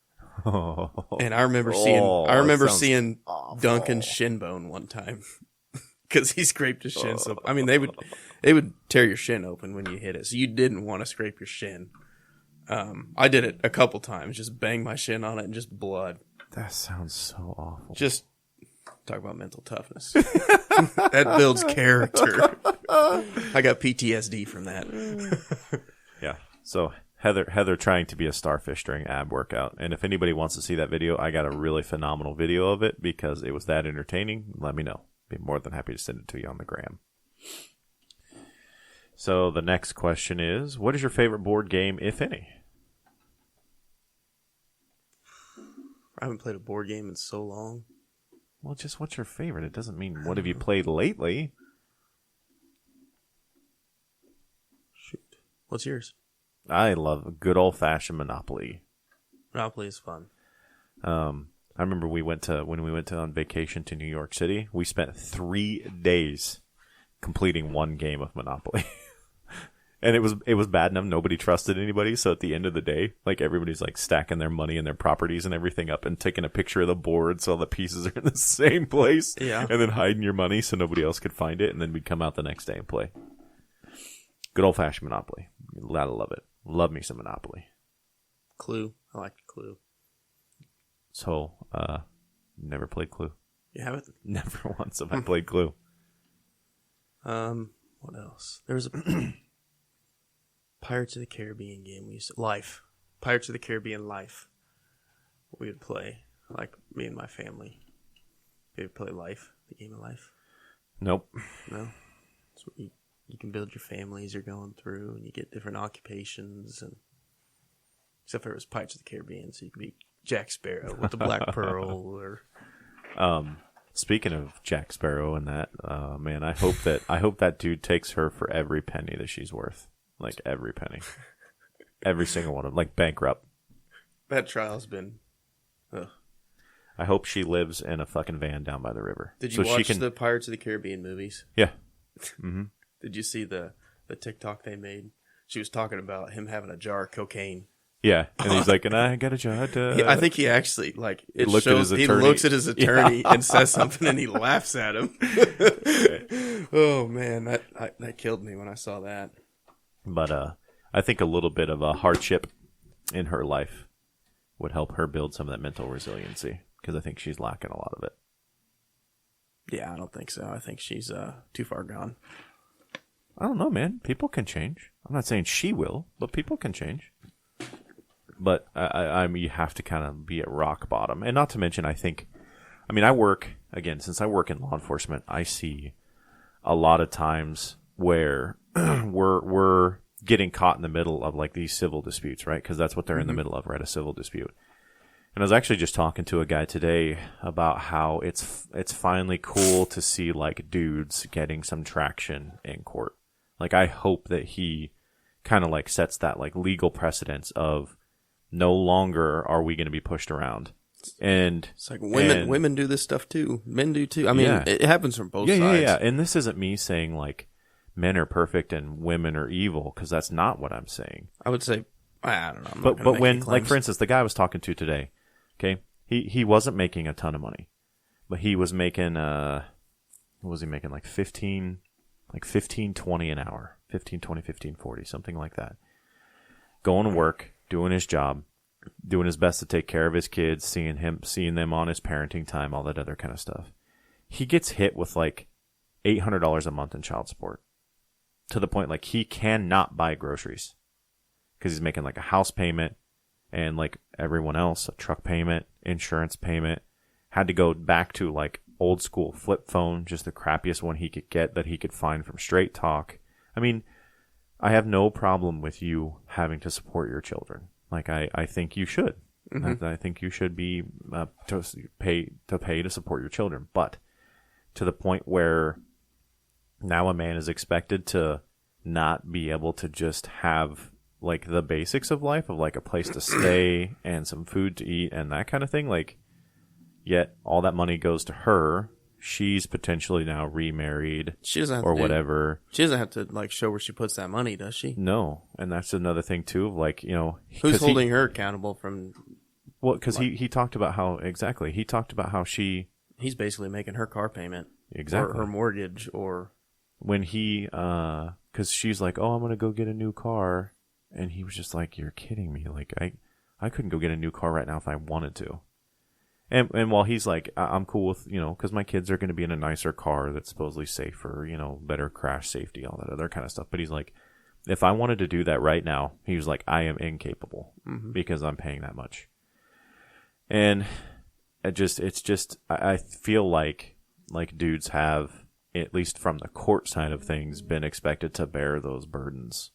And I remember seeing Duncan's shin bone one time because he scraped his shin. So I mean, they would tear your shin open when you hit it. So you didn't want to scrape your shin. I did it a couple times, just bang my shin on it and just blood. That sounds so awful. Just talk about mental toughness. That builds character. I got PTSD from that. Yeah. So Heather trying to be a starfish during ab workout. And if anybody wants to see that video, I got a really phenomenal video of it because it was that entertaining. Let me know. Be more than happy to send it to you on the gram. So the next question is, what is your favorite board game, if any? I haven't played a board game in so long. Well, just what's your favorite? It doesn't mean what have you played lately. Shoot. What's yours? I love a good old-fashioned Monopoly. Monopoly is fun. I remember when we went on vacation to New York City, we spent 3 days completing one game of Monopoly. And it was bad enough nobody trusted anybody, so at the end of the day, like everybody's like stacking their money and their properties and everything up and taking a picture of the board so all the pieces are in the same place. Yeah. And then hiding your money so nobody else could find it, and then we'd come out the next day and play. Good old-fashioned Monopoly. Gotta love it. Love me some Monopoly. Clue. I like Clue. So, never played Clue. You haven't? Never once have I played Clue. What else? There was a Pirates of the Caribbean game we used to... Life. Pirates of the Caribbean Life. We would play, like, me and my family. We would play Life, the game of Life. Nope. No? It's what you can build your families you're going through, and you get different occupations, and except for it was Pirates of the Caribbean, so you could be Jack Sparrow with the Black Pearl, or... Speaking of Jack Sparrow and that, man, I hope that dude takes her for every penny that she's worth. Like, every penny. Every single one of them. Like, bankrupt. That trial's been... Ugh. I hope she lives in a fucking van down by the river. Did you watch the Pirates of the Caribbean movies? Yeah. Mm-hmm. Did you see the TikTok they made? She was talking about him having a jar of cocaine. Yeah, and he's like, and I got a jar. I think he actually, like, he looks at his attorney and says something, and he laughs at him. Oh, man, that killed me when I saw that. But I think a little bit of a hardship in her life would help her build some of that mental resiliency, because I think she's lacking a lot of it. Yeah, I don't think so. I think she's too far gone. I don't know, man. People can change. I'm not saying she will, but people can change. But you have to kind of be at rock bottom. And not to mention, I work, again, since I work in law enforcement, I see a lot of times where we're getting caught in the middle of like these civil disputes, right? Because that's what they're in the middle of, right? A civil dispute. And I was actually just talking to a guy today about how it's finally cool to see like dudes getting some traction in court. Like, I hope that he kind of like sets that like legal precedence of no longer are we going to be pushed around. And it's like women do this stuff too. Men do too. I mean, it happens from both sides. Yeah. And this isn't me saying like men are perfect and women are evil, because that's not what I'm saying. I would say, I don't know. But when, like, for instance, the guy I was talking to today, okay, he wasn't making a ton of money, but he was making what was he making, like 15, 20 an hour, 15, 20, 15, 40, something like that. Going to work, doing his job, doing his best to take care of his kids, seeing them on his parenting time, all that other kind of stuff. He gets hit with like $800 a month in child support, to the point like he cannot buy groceries because he's making like a house payment and like everyone else, a truck payment, insurance payment. Had to go back to like old school flip phone, just the crappiest one he could get that he could find from Straight Talk. I mean, I have no problem with you having to support your children. Like I think you should. Mm-hmm. I think you should be to pay to support your children. But to the point where now a man is expected to not be able to just have like the basics of life, of like a place to stay and some food to eat and that kind of thing. Like, yet all that money goes to her. She's potentially now remarried. She doesn't have or to whatever. She doesn't have to like show where she puts that money, does she? No, and that's another thing too. Of like, you know, who's holding her accountable from? Well, because he talked about how exactly he talked about how he's basically making her car payment, exactly, or her mortgage, or when he because she's like, oh, I'm gonna go get a new car, and he was just like, you're kidding me, like I couldn't go get a new car right now if I wanted to. And while he's like, I'm cool with, you know, because my kids are going to be in a nicer car that's supposedly safer, you know, better crash safety, all that other kind of stuff. But he's like, if I wanted to do that right now, he was like, I am incapable because I'm paying that much. And I feel like dudes have, at least from the court side of things, been expected to bear those burdens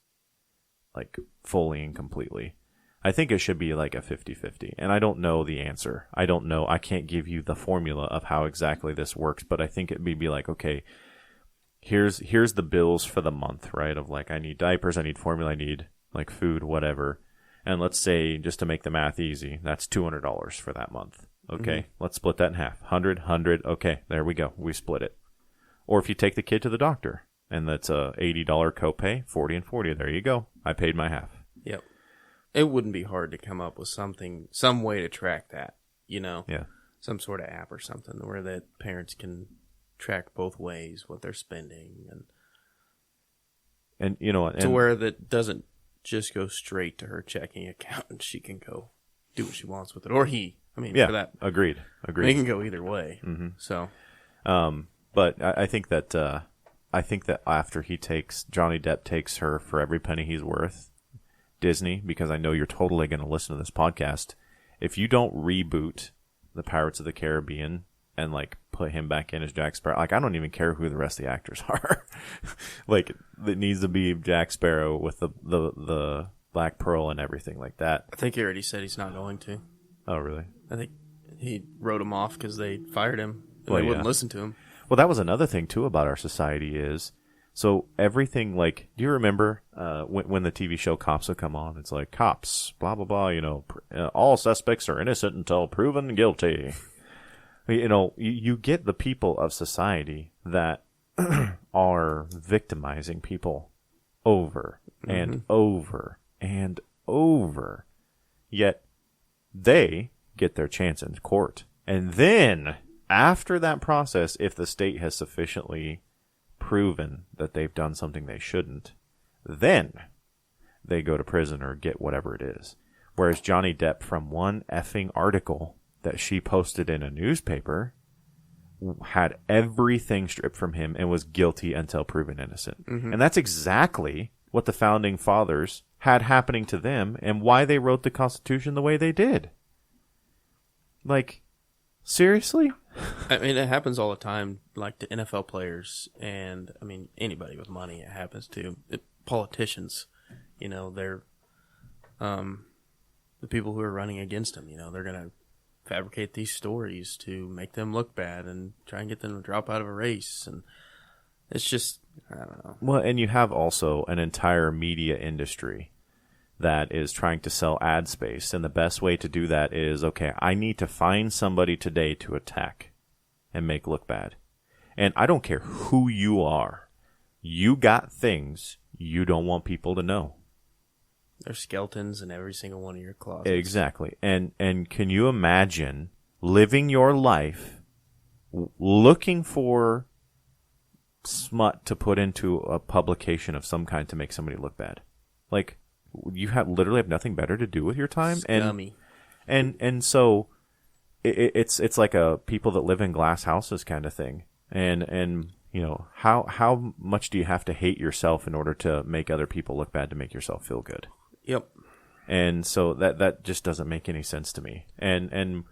like fully and completely. I think it should be like a 50-50, and I don't know the answer. I don't know. I can't give you the formula of how exactly this works, but I think it'd be like, okay, here's the bills for the month, right? Of like, I need diapers, I need formula, I need like food, whatever. And let's say, just to make the math easy, that's $200 for that month. Okay, let's split that in half. 100. Okay, there we go. We split it. Or if you take the kid to the doctor, and that's a $80 copay, 40 and 40. There you go. I paid my half. Yep. It wouldn't be hard to come up with some way to track that, you know? Yeah. Some sort of app or something where that parents can track both ways what they're spending, and you know, to where that doesn't just go straight to her checking account and she can go do what she wants with it, or he. I mean, yeah, for that, agreed. It can go either way. Mm-hmm. So, but I think that after Johnny Depp takes her for every penny he's worth. Disney, because I know you're totally going to listen to this podcast, if you don't reboot the Pirates of the Caribbean and like put him back in as Jack Sparrow, like I don't even care who the rest of the actors are. Like it needs to be Jack Sparrow with the Black Pearl and everything like that. I think he already said he's not going to. Oh, really? I think he wrote him off because they fired him and they wouldn't listen to him. Well, that was another thing too about our society is. So everything, like, do you remember when the TV show Cops would come on? It's like, cops, blah, blah, blah, you know, all suspects are innocent until proven guilty. You know, you get the people of society that are victimizing people over and over and over. Yet they get their chance in court. And then, after that process, if the state has sufficiently proven that they've done something they shouldn't, then they go to prison or get whatever it is. Whereas Johnny Depp, from one effing article that she posted in a newspaper, had everything stripped from him and was guilty until proven innocent. And that's exactly what the founding fathers had happening to them and why they wrote the Constitution the way they did. Like, seriously? I mean, it happens all the time, like to NFL players, and I mean anybody with money. It happens to politicians. You know, they're the people who are running against them. You know, they're gonna fabricate these stories to make them look bad and try and get them to drop out of a race, and it's just, I don't know. Well, and you have also an entire media industry that is trying to sell ad space. And the best way to do that is, okay, I need to find somebody today to attack and make look bad. And I don't care who you are. You got things you don't want people to know. There's skeletons in every single one of your closets. Exactly. And can you imagine living your life looking for smut to put into a publication of some kind to make somebody look bad? Like, you literally have nothing better to do with your time. Scummy. And so it's like a people that live in glass houses kind of thing. And you know, how much do you have to hate yourself in order to make other people look bad to make yourself feel good? Yep. And so that just doesn't make any sense to me. And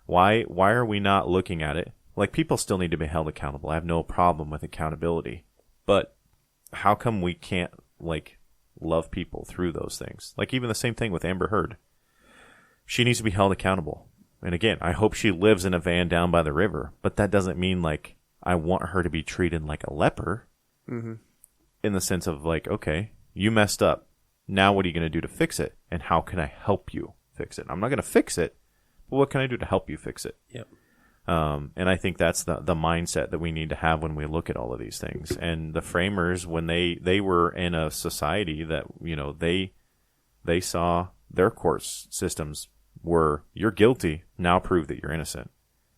why are we not looking at it? Like, people still need to be held accountable. I have no problem with accountability. But how come we can't, like, love people through those things? Like, even the same thing with Amber Heard. She needs to be held accountable. And again, I hope she lives in a van down by the river. But that doesn't mean, like, I want her to be treated like a leper. Mm-hmm. In the sense of, like, okay, you messed up. Now what are you going to do to fix it? And how can I help you fix it? I'm not going to fix it, but what can I do to help you fix it? Yep. And I think that's the mindset that we need to have when we look at all of these things. And the framers, when they were in a society that, you know, they saw their court systems were, you're guilty, now prove that you're innocent.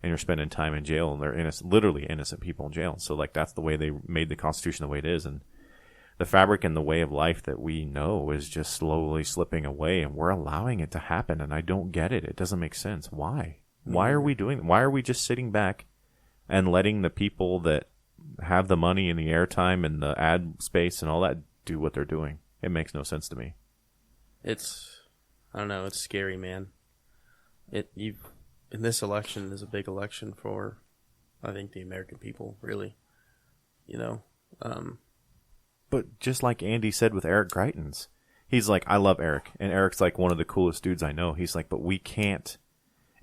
And you're spending time in jail, and they're innocent, literally innocent people in jail. So, like, that's the way they made the Constitution the way it is. And the fabric and the way of life that we know is just slowly slipping away, and we're allowing it to happen. And I don't get it. It doesn't make sense. Why? Why are we doing? Why are we just sitting back and letting the people that have the money and the airtime and the ad space and all that do what they're doing? It makes no sense to me. I don't know. It's scary, man. And this election is a big election for, I think, the American people, really. You know. But just like Andy said with Eric Greitens, he's like, I love Eric, and Eric's like one of the coolest dudes I know. He's like, but we can't.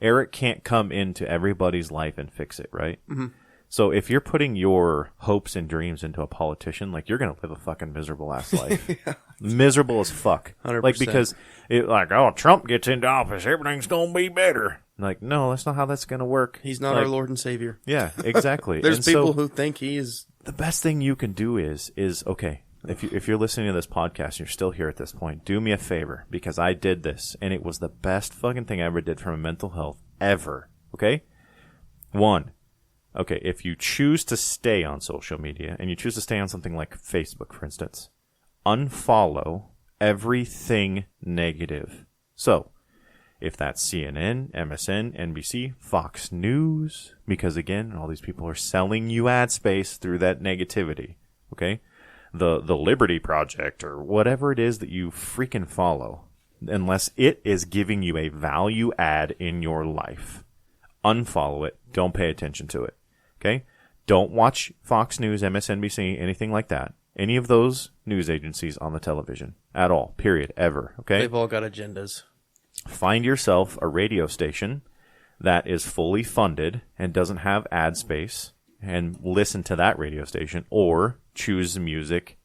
Eric can't come into everybody's life and fix it, right? Mm-hmm. So if you're putting your hopes and dreams into a politician, like, you're going to live a fucking miserable ass life. Yeah. Miserable as fuck. 100%. Like, because Trump gets into office, everything's going to be better. Like, no, that's not how that's going to work. He's not our Lord and Savior. Yeah, exactly. There's people who think he is. The best thing you can do is okay, if you're listening to this podcast and you're still here at this point, do me a favor, because I did this, and it was the best fucking thing I ever did for my mental health ever. Okay? 1, okay, if you choose to stay on social media, and you choose to stay on something like Facebook, for instance, unfollow everything negative. So, if that's CNN, MSN, NBC, Fox News, because again, all these people are selling you ad space through that negativity, okay? The Liberty Project or whatever it is that you freaking follow, unless it is giving you a value add in your life, unfollow it. Don't pay attention to it, okay? Don't watch Fox News, MSNBC, anything like that. Any of those news agencies on the television at all, period, ever, okay? They've all got agendas. Find yourself a radio station that is fully funded and doesn't have ad space, and listen to that radio station, or choose music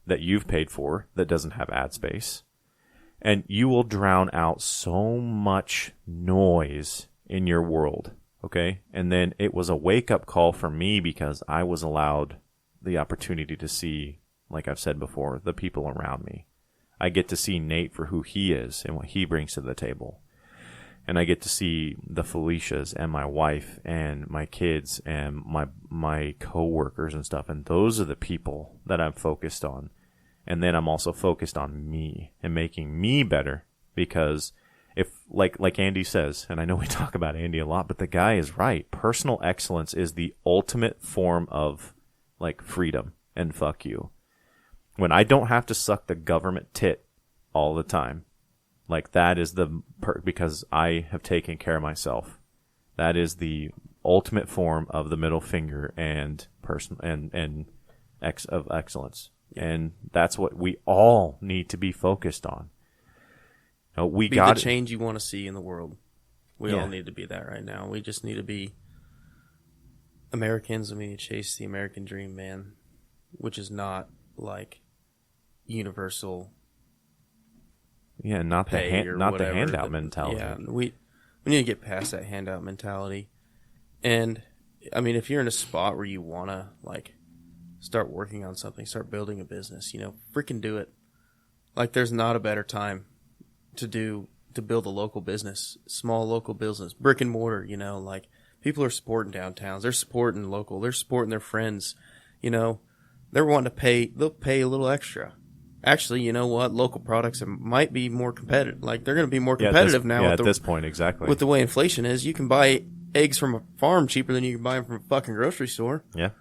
that you've paid for that doesn't have ad space. And you will drown out so much noise in your world, okay? And then it was a wake-up call for me, because I was allowed the opportunity to see, like I've said before, the people around me. I get to see Nate for who he is and what he brings to the table. And I get to see the Felicias and my wife and my kids and my coworkers and stuff. And those are the people that I'm focused on. And then I'm also focused on me and making me better, because if, like Andy says, and I know we talk about Andy a lot, but the guy is right. Personal excellence is the ultimate form of, like, freedom and fuck you. When I don't have to suck the government tit all the time, like, that is the because I have taken care of myself. That is the ultimate form of the middle finger and of excellence, and that's what we all need to be focused on. You know, we got the change you want to see in the world. We all need to be that right now. We just need to be Americans, and we need to chase the American dream, man, which is not like universal. Yeah, not the handout mentality. Yeah, we need to get past that handout mentality. And I mean, if you're in a spot where you want to, like, start working on something, start building a business, you know, freaking do it. Like, there's not a better time to build a local business, small local business, brick and mortar, you know, like, people are supporting downtowns, they're supporting local, they're supporting their friends, you know, they're wanting to they'll pay a little extra. actually, you know what? Local products might be more competitive. Like, they're going to be more competitive now. At this point, exactly. With the way inflation is, you can buy eggs from a farm cheaper than you can buy them from a fucking grocery store. Yeah.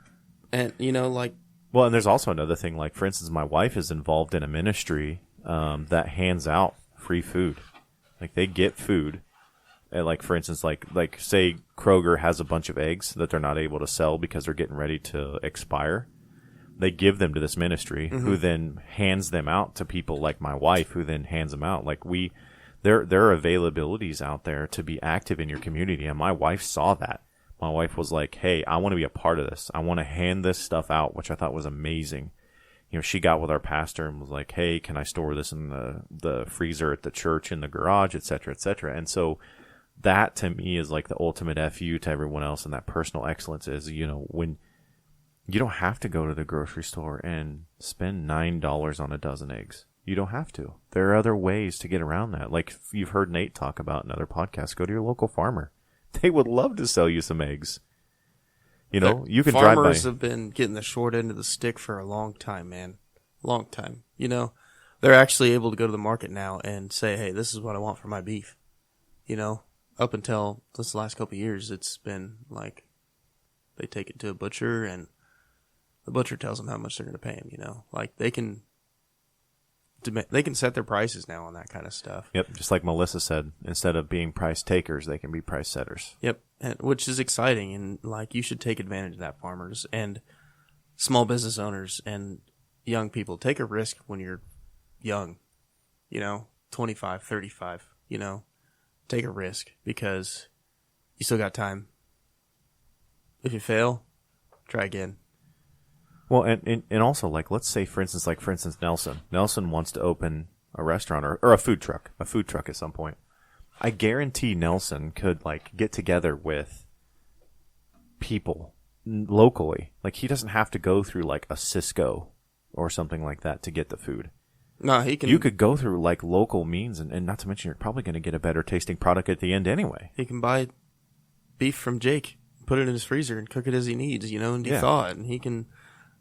And, you know, like... Well, and there's also another thing. Like, for instance, my wife is involved in a ministry that hands out free food. Like, they get food. And, like, for instance, like say Kroger has a bunch of eggs that they're not able to sell because they're getting ready to expire. They give them to this ministry, who then hands them out to people like my wife, who then hands them out. Like, there are availabilities out there to be active in your community, and my wife saw that. My wife was like, "Hey, I want to be a part of this. I want to hand this stuff out," which I thought was amazing. You know, she got with our pastor and was like, "Hey, can I store this in the freezer at the church, in the garage, et cetera, et cetera?" And so that to me is like the ultimate FU to everyone else, and that personal excellence is, you know, when you don't have to go to the grocery store and spend $9 on a dozen eggs. You don't have to. There are other ways to get around that. Like you've heard Nate talk about in other podcasts, go to your local farmer. They would love to sell you some eggs. You know, you can drive by. Farmers have been getting the short end of the stick for a long time, man. Long time. You know, they're actually able to go to the market now and say, hey, this is what I want for my beef. You know, up until this last couple of years, it's been like they take it to a butcher and the butcher tells them how much they're going to pay them, you know. Like, they can set their prices now on that kind of stuff. Yep, just like Melissa said, instead of being price takers, they can be price setters. Yep, which is exciting, and, like, you should take advantage of that, farmers and small business owners and young people. Take a risk when you're young, you know, 25, 35, you know. Take a risk because you still got time. If you fail, try again. Well, and also, like, let's say, for instance, Nelson. Nelson wants to open a restaurant or a food truck at some point. I guarantee Nelson could, like, get together with people locally. Like, he doesn't have to go through, like, a Cisco or something like that to get the food. No, he can. You could go through, like, local means, and not to mention you're probably going to get a better tasting product at the end anyway. He can buy beef from Jake, put it in his freezer, and cook it as he needs, you know, and de-thaw it. And he can...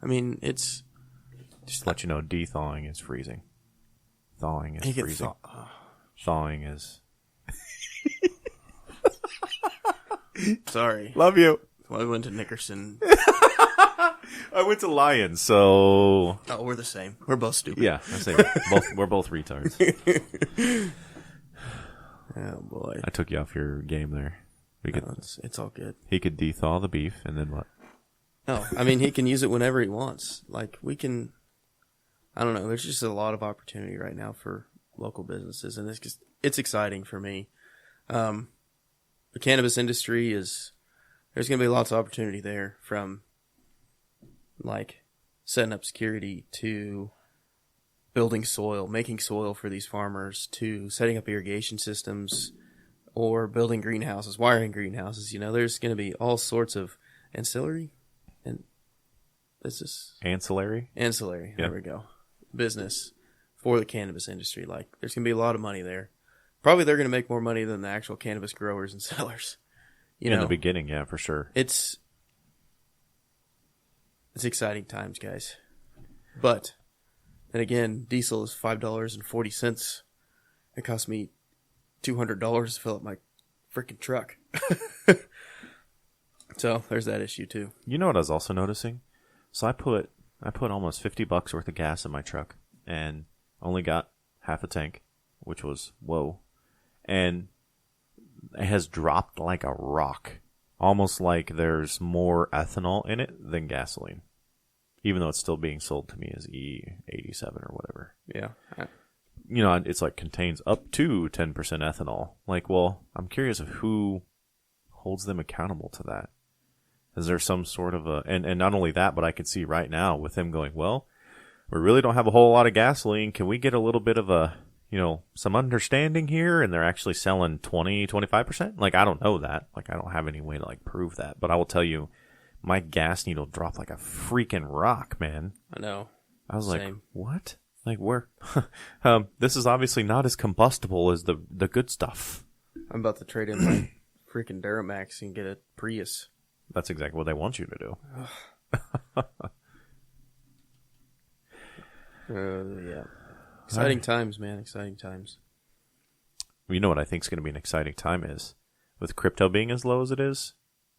I mean, it's... Just to let you know, de-thawing is freezing. Thawing is freezing. Thawing is... Sorry. Love you. Well, I went to Nickerson. I went to Lions, so... Oh, we're the same. We're both stupid. Yeah, I say we're both retards. Oh, boy. I took you off your game there. It's all good. He could de-thaw the beef, and then what? Oh, I mean, he can use it whenever he wants. Like, we can... I don't know. There's just a lot of opportunity right now for local businesses, and it's exciting for me. The cannabis industry is... There's going to be lots of opportunity there, from, like, setting up security to building soil, making soil for these farmers, to setting up irrigation systems, or building greenhouses, wiring greenhouses. You know, there's going to be all sorts of ancillary... And this is ancillary. Yep. There we go. Business for the cannabis industry. Like, there's gonna be a lot of money there. Probably they're gonna make more money than the actual cannabis growers and sellers. In the beginning, yeah, for sure. It's exciting times, guys. But then again, diesel is $5.40. It cost me $200 to fill up my freaking truck. So there's that issue too. You know what I was also noticing? So I put almost $50 worth of gas in my truck and only got half a tank, which was whoa. And it has dropped like a rock. Almost like there's more ethanol in it than gasoline. Even though it's still being sold to me as E87 or whatever. Yeah. You know, it's like contains up to 10% ethanol. Like, well, I'm curious of who holds them accountable to that. Is there some sort of a... And not only that, but I can see right now with them going, well, we really don't have a whole lot of gasoline. Can we get a little bit of a, you know, some understanding here? And they're actually selling 20, 25%? Like, I don't know that. Like, I don't have any way to, like, prove that. But I will tell you, my gas needle dropped like a freaking rock, man. I know. I was like, what? Like, where? This is obviously not as combustible as the good stuff. I'm about to trade in my freaking Duramax and get a Prius. That's exactly what they want you to do. Yeah. Exciting times, man. Exciting times. You know what I think is going to be an exciting time is with crypto being as low as it is.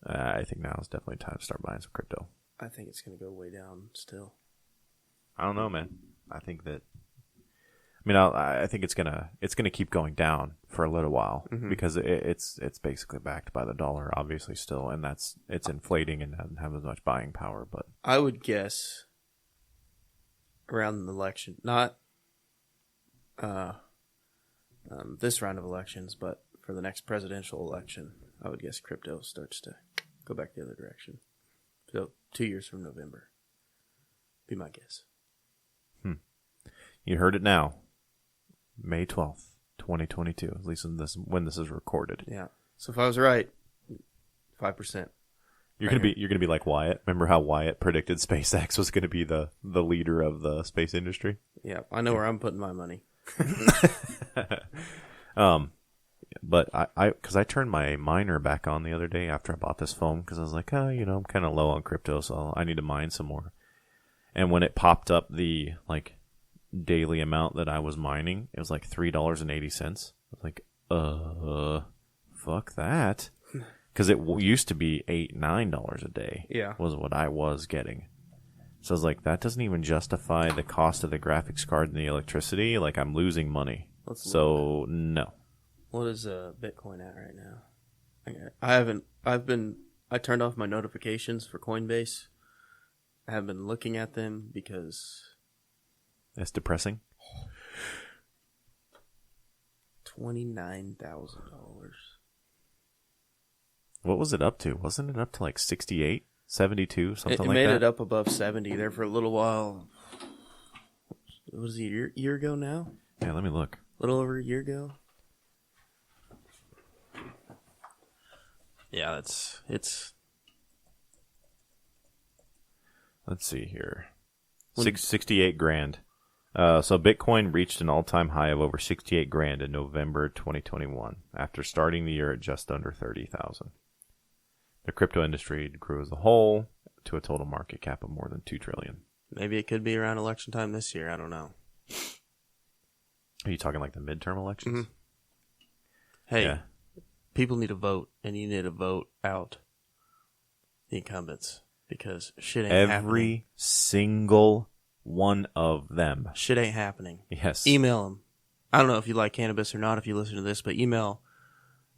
I think now is definitely time to start buying some crypto. I think it's going to go way down still. I don't know, man. I think that. I mean, I think it's gonna keep going down for a little while because it's basically backed by the dollar, obviously still, and it's inflating and doesn't have as much buying power. But I would guess around the election, not this round of elections, but for the next presidential election, I would guess crypto starts to go back the other direction. So 2 years from November, be my guess. You heard it now. May 12th, 2022, at least when this is recorded. Yeah. So if I was right, 5%. You're gonna be like Wyatt. Remember how Wyatt predicted SpaceX was gonna be the leader of the space industry? Yeah, I know where I'm putting my money. But because I turned my miner back on the other day after I bought this phone because I was like, I'm kind of low on crypto, so I need to mine some more. And when it popped up the daily amount that I was mining, it was like $3.80. I was like, fuck that, because it used to be $8-9 a day. Yeah, was what I was getting. So I was like, that doesn't even justify the cost of the graphics card and the electricity. Like, I'm losing money. So no. What is Bitcoin at right now? I turned off my notifications for Coinbase. I haven't been looking at them because that's depressing. $29,000. What was it up to? Wasn't it up to like 68, 72, something like that? It made it up above 70 there for a little while. Was it a year ago now? Yeah, let me look. A little over a year ago. Yeah, it's. Let's see here. 68 grand. So Bitcoin reached an all-time high of over 68 grand in November 2021 after starting the year at just under 30,000. The crypto industry grew as a whole to a total market cap of more than $2 trillion. Maybe it could be around election time this year. I don't know. Are you talking like the midterm elections? Mm-hmm. Hey, people need to vote, and you need to vote out the incumbents because shit ain't happening. Every single one of them. Shit ain't happening. Yes. Email them. I don't know if you like cannabis or not if you listen to this, but email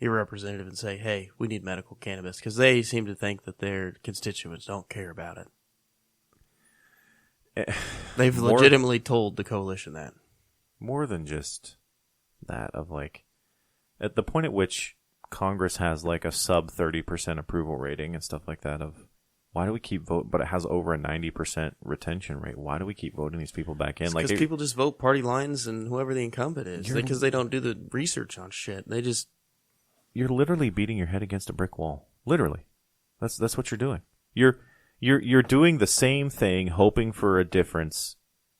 your representative and say, hey, we need medical cannabis, because they seem to think that their constituents don't care about it. They've legitimately told the coalition that. More than just that, of like, at the point at which Congress has like a sub 30% approval rating and stuff like that, of why do we keep voting, but it has over a 90% retention rate. Why do we keep voting these people back in? Because people just vote party lines and whoever the incumbent is, because they don't do the research on shit. They just. You're literally beating your head against a brick wall. Literally. That's what you're doing. You're doing the same thing, hoping for a difference,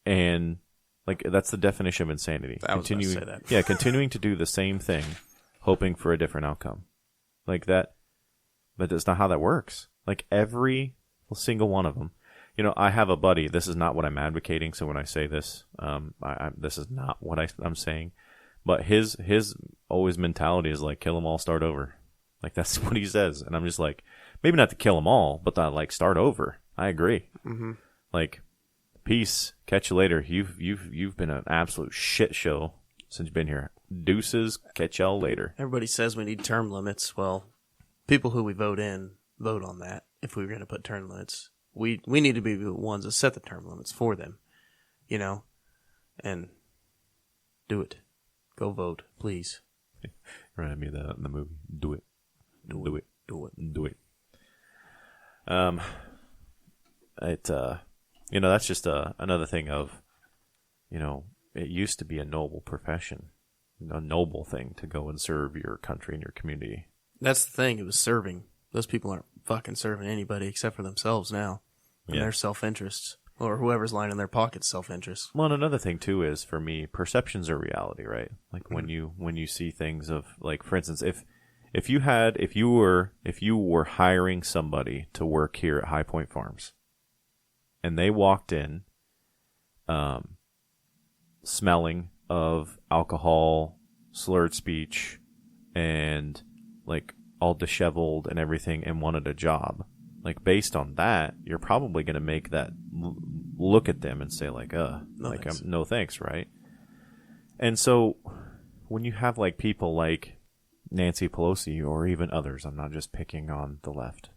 and like that's the definition of insanity. I was going to say that. Yeah, continuing to do the same thing, hoping for a different outcome. Like that, but that's not how that works. Like every single one of them. You know, I have a buddy. This is not what I'm advocating. So when I say this, this is not what I'm saying. But his always mentality is like, kill them all, start over. Like that's what he says, and I'm just like, maybe not to kill them all, but to like start over. I agree. Mm-hmm. Like, peace. Catch you later. You've been an absolute shit show since you've been here. Deuces. Catch y'all later. Everybody says we need term limits. Well, people who we vote in vote on that. If we were going to put term limits, we need to be the ones that set the term limits for them. You know, and do it. Go vote, please. Reminded me of that in the movie. Do it. Do it. Do it. Do it. That's just another thing of, it used to be a noble profession, a noble thing to go and serve your country and your community. That's the thing. It was serving. Those people aren't fucking serving anybody except for themselves now and their self-interests. Or whoever's lining their pockets, self-interest. Well, and another thing too is, for me, perceptions are reality, right? Like when you see things of, like, for instance, if you were hiring somebody to work here at High Point Farms, and they walked in, smelling of alcohol, slurred speech, and like all disheveled and everything, and wanted a job. Like, based on that, you're probably going to make that look at them and say like, no thanks, right? And so when you have like people like Nancy Pelosi or even others, I'm not just picking on the left,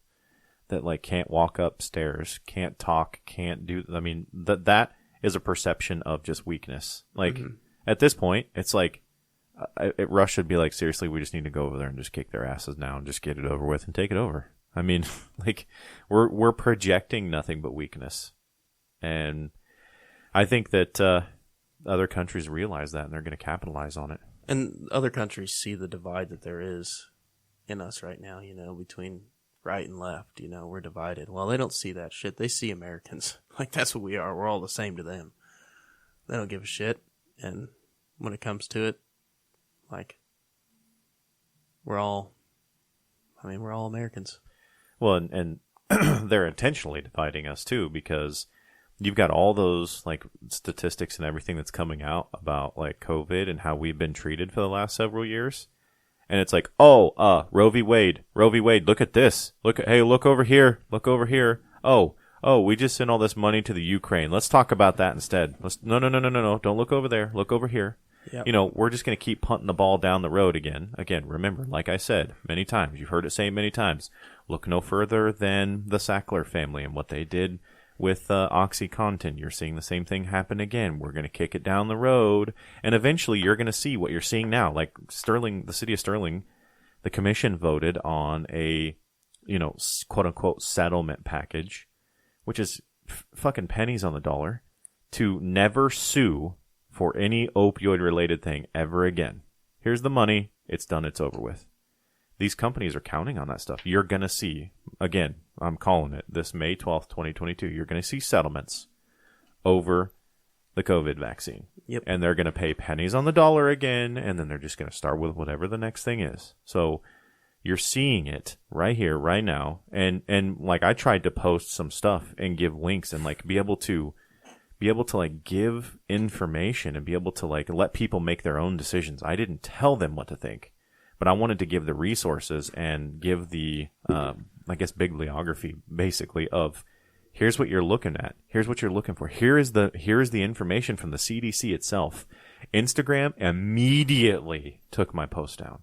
that like can't walk upstairs, can't talk, can't do, I mean, that is a perception of just weakness. Like, at this point, it's like, Rush should be like, seriously, we just need to go over there and just kick their asses now and just get it over with and take it over. I mean, like, we're projecting nothing but weakness. And I think that other countries realize that, and they're going to capitalize on it. And other countries see the divide that there is in us right now, between right and left. We're divided. Well, they don't see that shit. They see Americans. Like, that's what we are. We're all the same to them. They don't give a shit. And when it comes to it, like, we're all Americans. Well, and they're intentionally dividing us too, because you've got all those like statistics and everything that's coming out about like COVID and how we've been treated for the last several years. And it's like, Roe v. Wade, look at this. Look over here. Oh, we just sent all this money to the Ukraine. Let's talk about that instead. No. Don't look over there. Look over here. Yep. We're just going to keep punting the ball down the road again. Again, remember, like I said many times, you've heard it say many times, look no further than the Sackler family and what they did with OxyContin. You're seeing the same thing happen again. We're going to kick it down the road, and eventually you're going to see what you're seeing now. Like Sterling, the city of Sterling, the commission voted on a, quote-unquote settlement package, which is fucking pennies on the dollar, to never sue for any opioid-related thing ever again. Here's the money. It's done. It's over with. These companies are counting on that stuff. You're going to see, again, I'm calling it, this May 12th, 2022, you're going to see settlements over the COVID vaccine. Yep. And they're going to pay pennies on the dollar again, and then they're just going to start with whatever the next thing is. So you're seeing it right here, right now. And like, I tried to post some stuff and give links and like be able to like give information and be able to like let people make their own decisions. I didn't tell them what to think, but I wanted to give the resources and give the, bibliography basically of here's what you're looking at. Here's what you're looking for. Here is the information from the CDC itself. Instagram immediately took my post down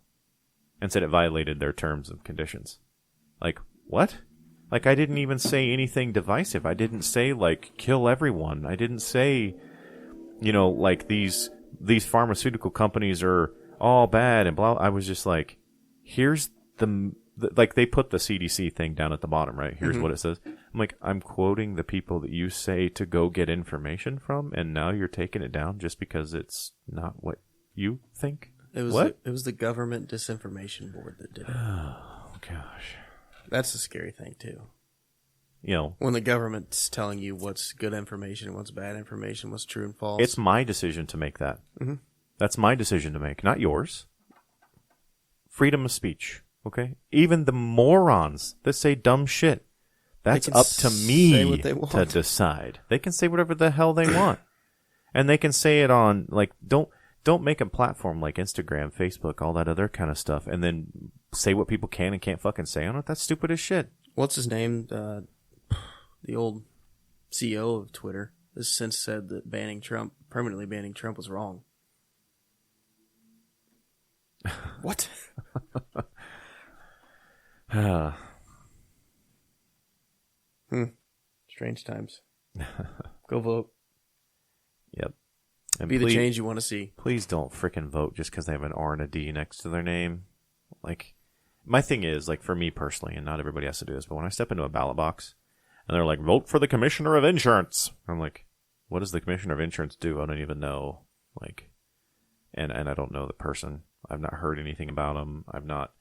and said it violated their terms and conditions. Like, what? Like, I didn't even say anything divisive. I didn't say, like, kill everyone. I didn't say, like, these pharmaceutical companies are all bad and blah. I was just like, here's like, they put the CDC thing down at the bottom, right? Here's what it says. I'm like, I'm quoting the people that you say to go get information from, and now you're taking it down just because it's not what you think? It was the government disinformation board that did it. Oh, gosh. That's the scary thing, too. When the government's telling you what's good information, what's bad information, what's true and false. It's my decision to make that. Mm-hmm. That's my decision to make, not yours. Freedom of speech, okay? Even the morons that say dumb shit, that's up to me to decide. They can say whatever the hell they want. And they can say it on, like, don't make a platform like Instagram, Facebook, all that other kind of stuff, and then say what people can and can't fucking say on it. That's stupid as shit. What's his name? The old CEO of Twitter has since said that permanently banning Trump was wrong. What? Strange times. Go vote. Yep. And be the change you want to see. Please don't frickin' vote just because they have an R and a D next to their name. Like, my thing is, like, for me personally, and not everybody has to do this, but when I step into a ballot box and they're like, vote for the Commissioner of Insurance, I'm like, what does the Commissioner of Insurance do? I don't even know. Like, and I don't know the person. I've not heard anything about them. I've not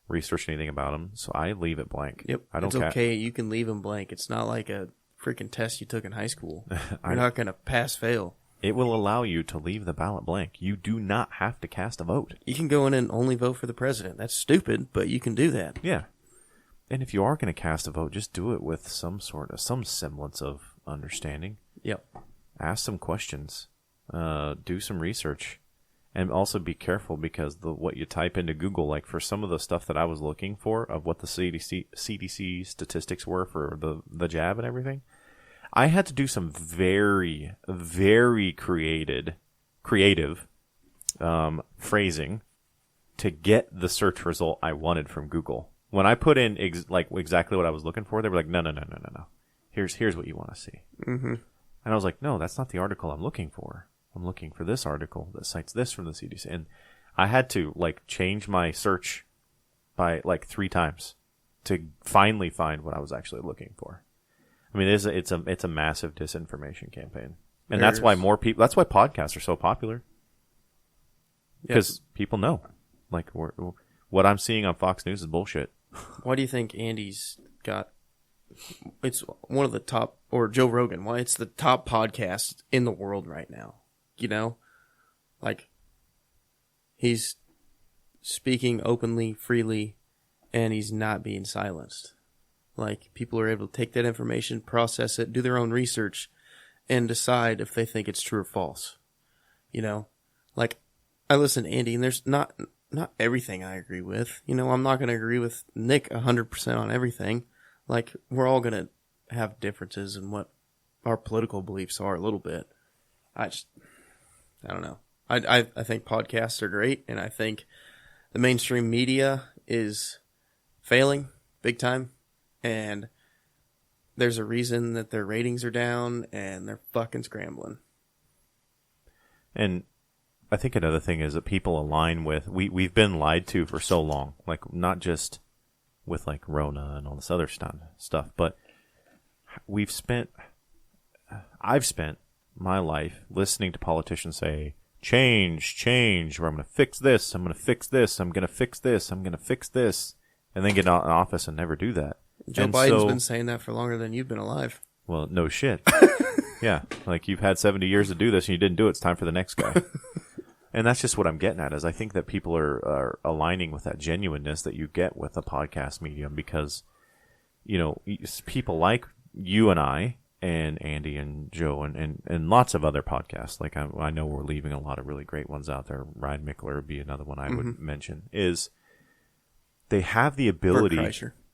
researched anything about them, so I leave it blank. Yep. It's okay. You can leave them blank. It's not like a freaking test you took in high school. You're not going to pass-fail. It will allow you to leave the ballot blank. You do not have to cast a vote. You can go in and only vote for the president. That's stupid, but you can do that. Yeah. And if you are going to cast a vote, just do it with some semblance of understanding. Yep. Ask some questions. do some research. And also be careful because what you type into Google, like for some of the stuff that I was looking for of what the CDC statistics were for the jab and everything, I had to do some very, very creative phrasing to get the search result I wanted from Google. When I put in exactly what I was looking for, they were like, no. Here's what you want to see. Mm-hmm. And I was like, no, that's not the article I'm looking for. I'm looking for this article that cites this from the CDC. And I had to change my search by 3 times to finally find what I was actually looking for. I mean, it's a massive disinformation campaign. And that's why that's why podcasts are so popular. Because people know. What I'm seeing on Fox News is bullshit. Why do you think Andy's got... It's one of the top... Or Joe Rogan. Why it's the top podcast in the world right now? You know? He's speaking openly, freely, and he's not being silenced. People are able to take that information, process it, do their own research, and decide if they think it's true or false. You know? I listen to Andy, and there's not everything I agree with. You know, I'm not going to agree with Nick 100% on everything. We're all going to have differences in what our political beliefs are a little bit. I don't know. I think podcasts are great, and I think the mainstream media is failing big time, and there's a reason that their ratings are down, and they're fucking scrambling. And I think another thing is that people align with... We've been lied to for so long, not just with Rona and all this other stuff, but I've spent my life listening to politicians say, change, or I'm going to fix this, I'm going to fix this, I'm going to fix this, I'm going to fix this, and then get out in office and never do that. Joe Biden's been saying that for longer than you've been alive. Well, no shit. Yeah, you've had 70 years to do this and you didn't do it, it's time for the next guy. And that's just what I'm getting at, is I think that people are aligning with that genuineness that you get with a podcast medium because, people like you and I and Andy and Joe and lots of other podcasts, I know we're leaving a lot of really great ones out there. Ryan Mickler would be another one I would mention, is they have the ability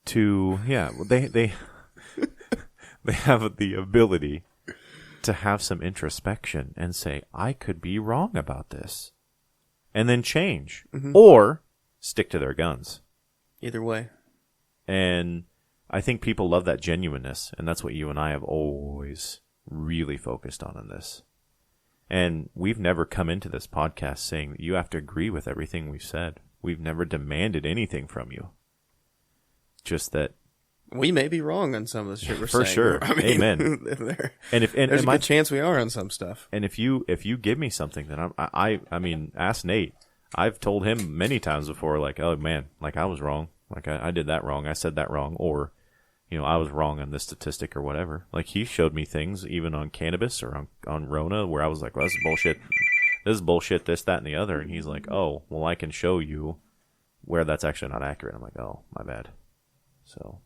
to, they have the ability to have some introspection and say, I could be wrong about this, and then change, or stick to their guns. Either way. And I think people love that genuineness, and that's what you and I have always really focused on in this. And we've never come into this podcast saying that you have to agree with everything we've said. We've never demanded anything from you. Just that we may be wrong on some of the shit we're for saying. Sure. Amen. There's a good chance we are on some stuff. And if you give me something, then I mean, ask Nate. I've told him many times before, oh man, I was wrong. I did that wrong. I said that wrong. Or, I was wrong on this statistic or whatever. He showed me things even on cannabis or on Rona where I was like, well, this is bullshit. This is bullshit, this, that, and the other. And he's like, oh, well, I can show you where that's actually not accurate. I'm like, oh, my bad. So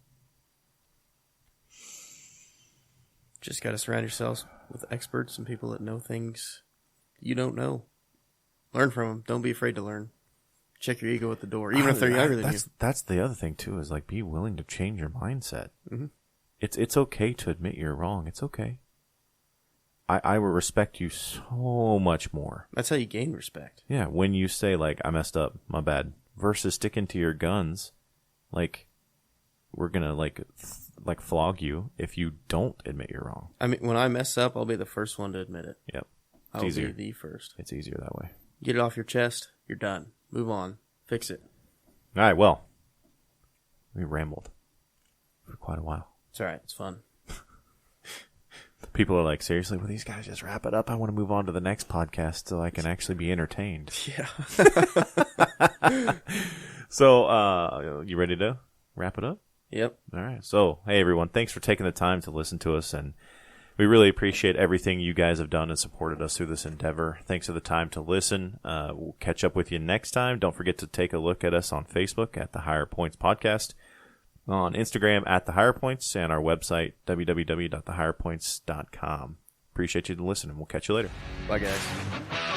just got to surround yourselves with experts and people that know things you don't know. Learn from them. Don't be afraid to learn. Check your ego at the door, even if they're younger than you. That's the other thing, too, is be willing to change your mindset. Mm-hmm. It's okay to admit you're wrong. It's okay. I will respect you so much more. That's how you gain respect. Yeah, when you say, I messed up, my bad, versus sticking to your guns, we're going to, flog you if you don't admit you're wrong. I mean, when I mess up, I'll be the first one to admit it. Yep. I'll be the first. It's easier that way. Get it off your chest. You're done. Move on. Fix it. All right, well, we rambled for quite a while. It's all right. It's fun. People are seriously, will these guys just wrap it up? I want to move on to the next podcast so I can actually be entertained. Yeah. So, you ready to wrap it up? Yep. All right. So, hey, everyone, thanks for taking the time to listen to us, and we really appreciate everything you guys have done and supported us through this endeavor. Thanks for the time to listen. We'll catch up with you next time. Don't forget to take a look at us on Facebook at The Higher Points Podcast, on Instagram at The Higher Points, and our website, www.thehigherpoints.com. appreciate you listening. We'll catch you later. Bye, guys.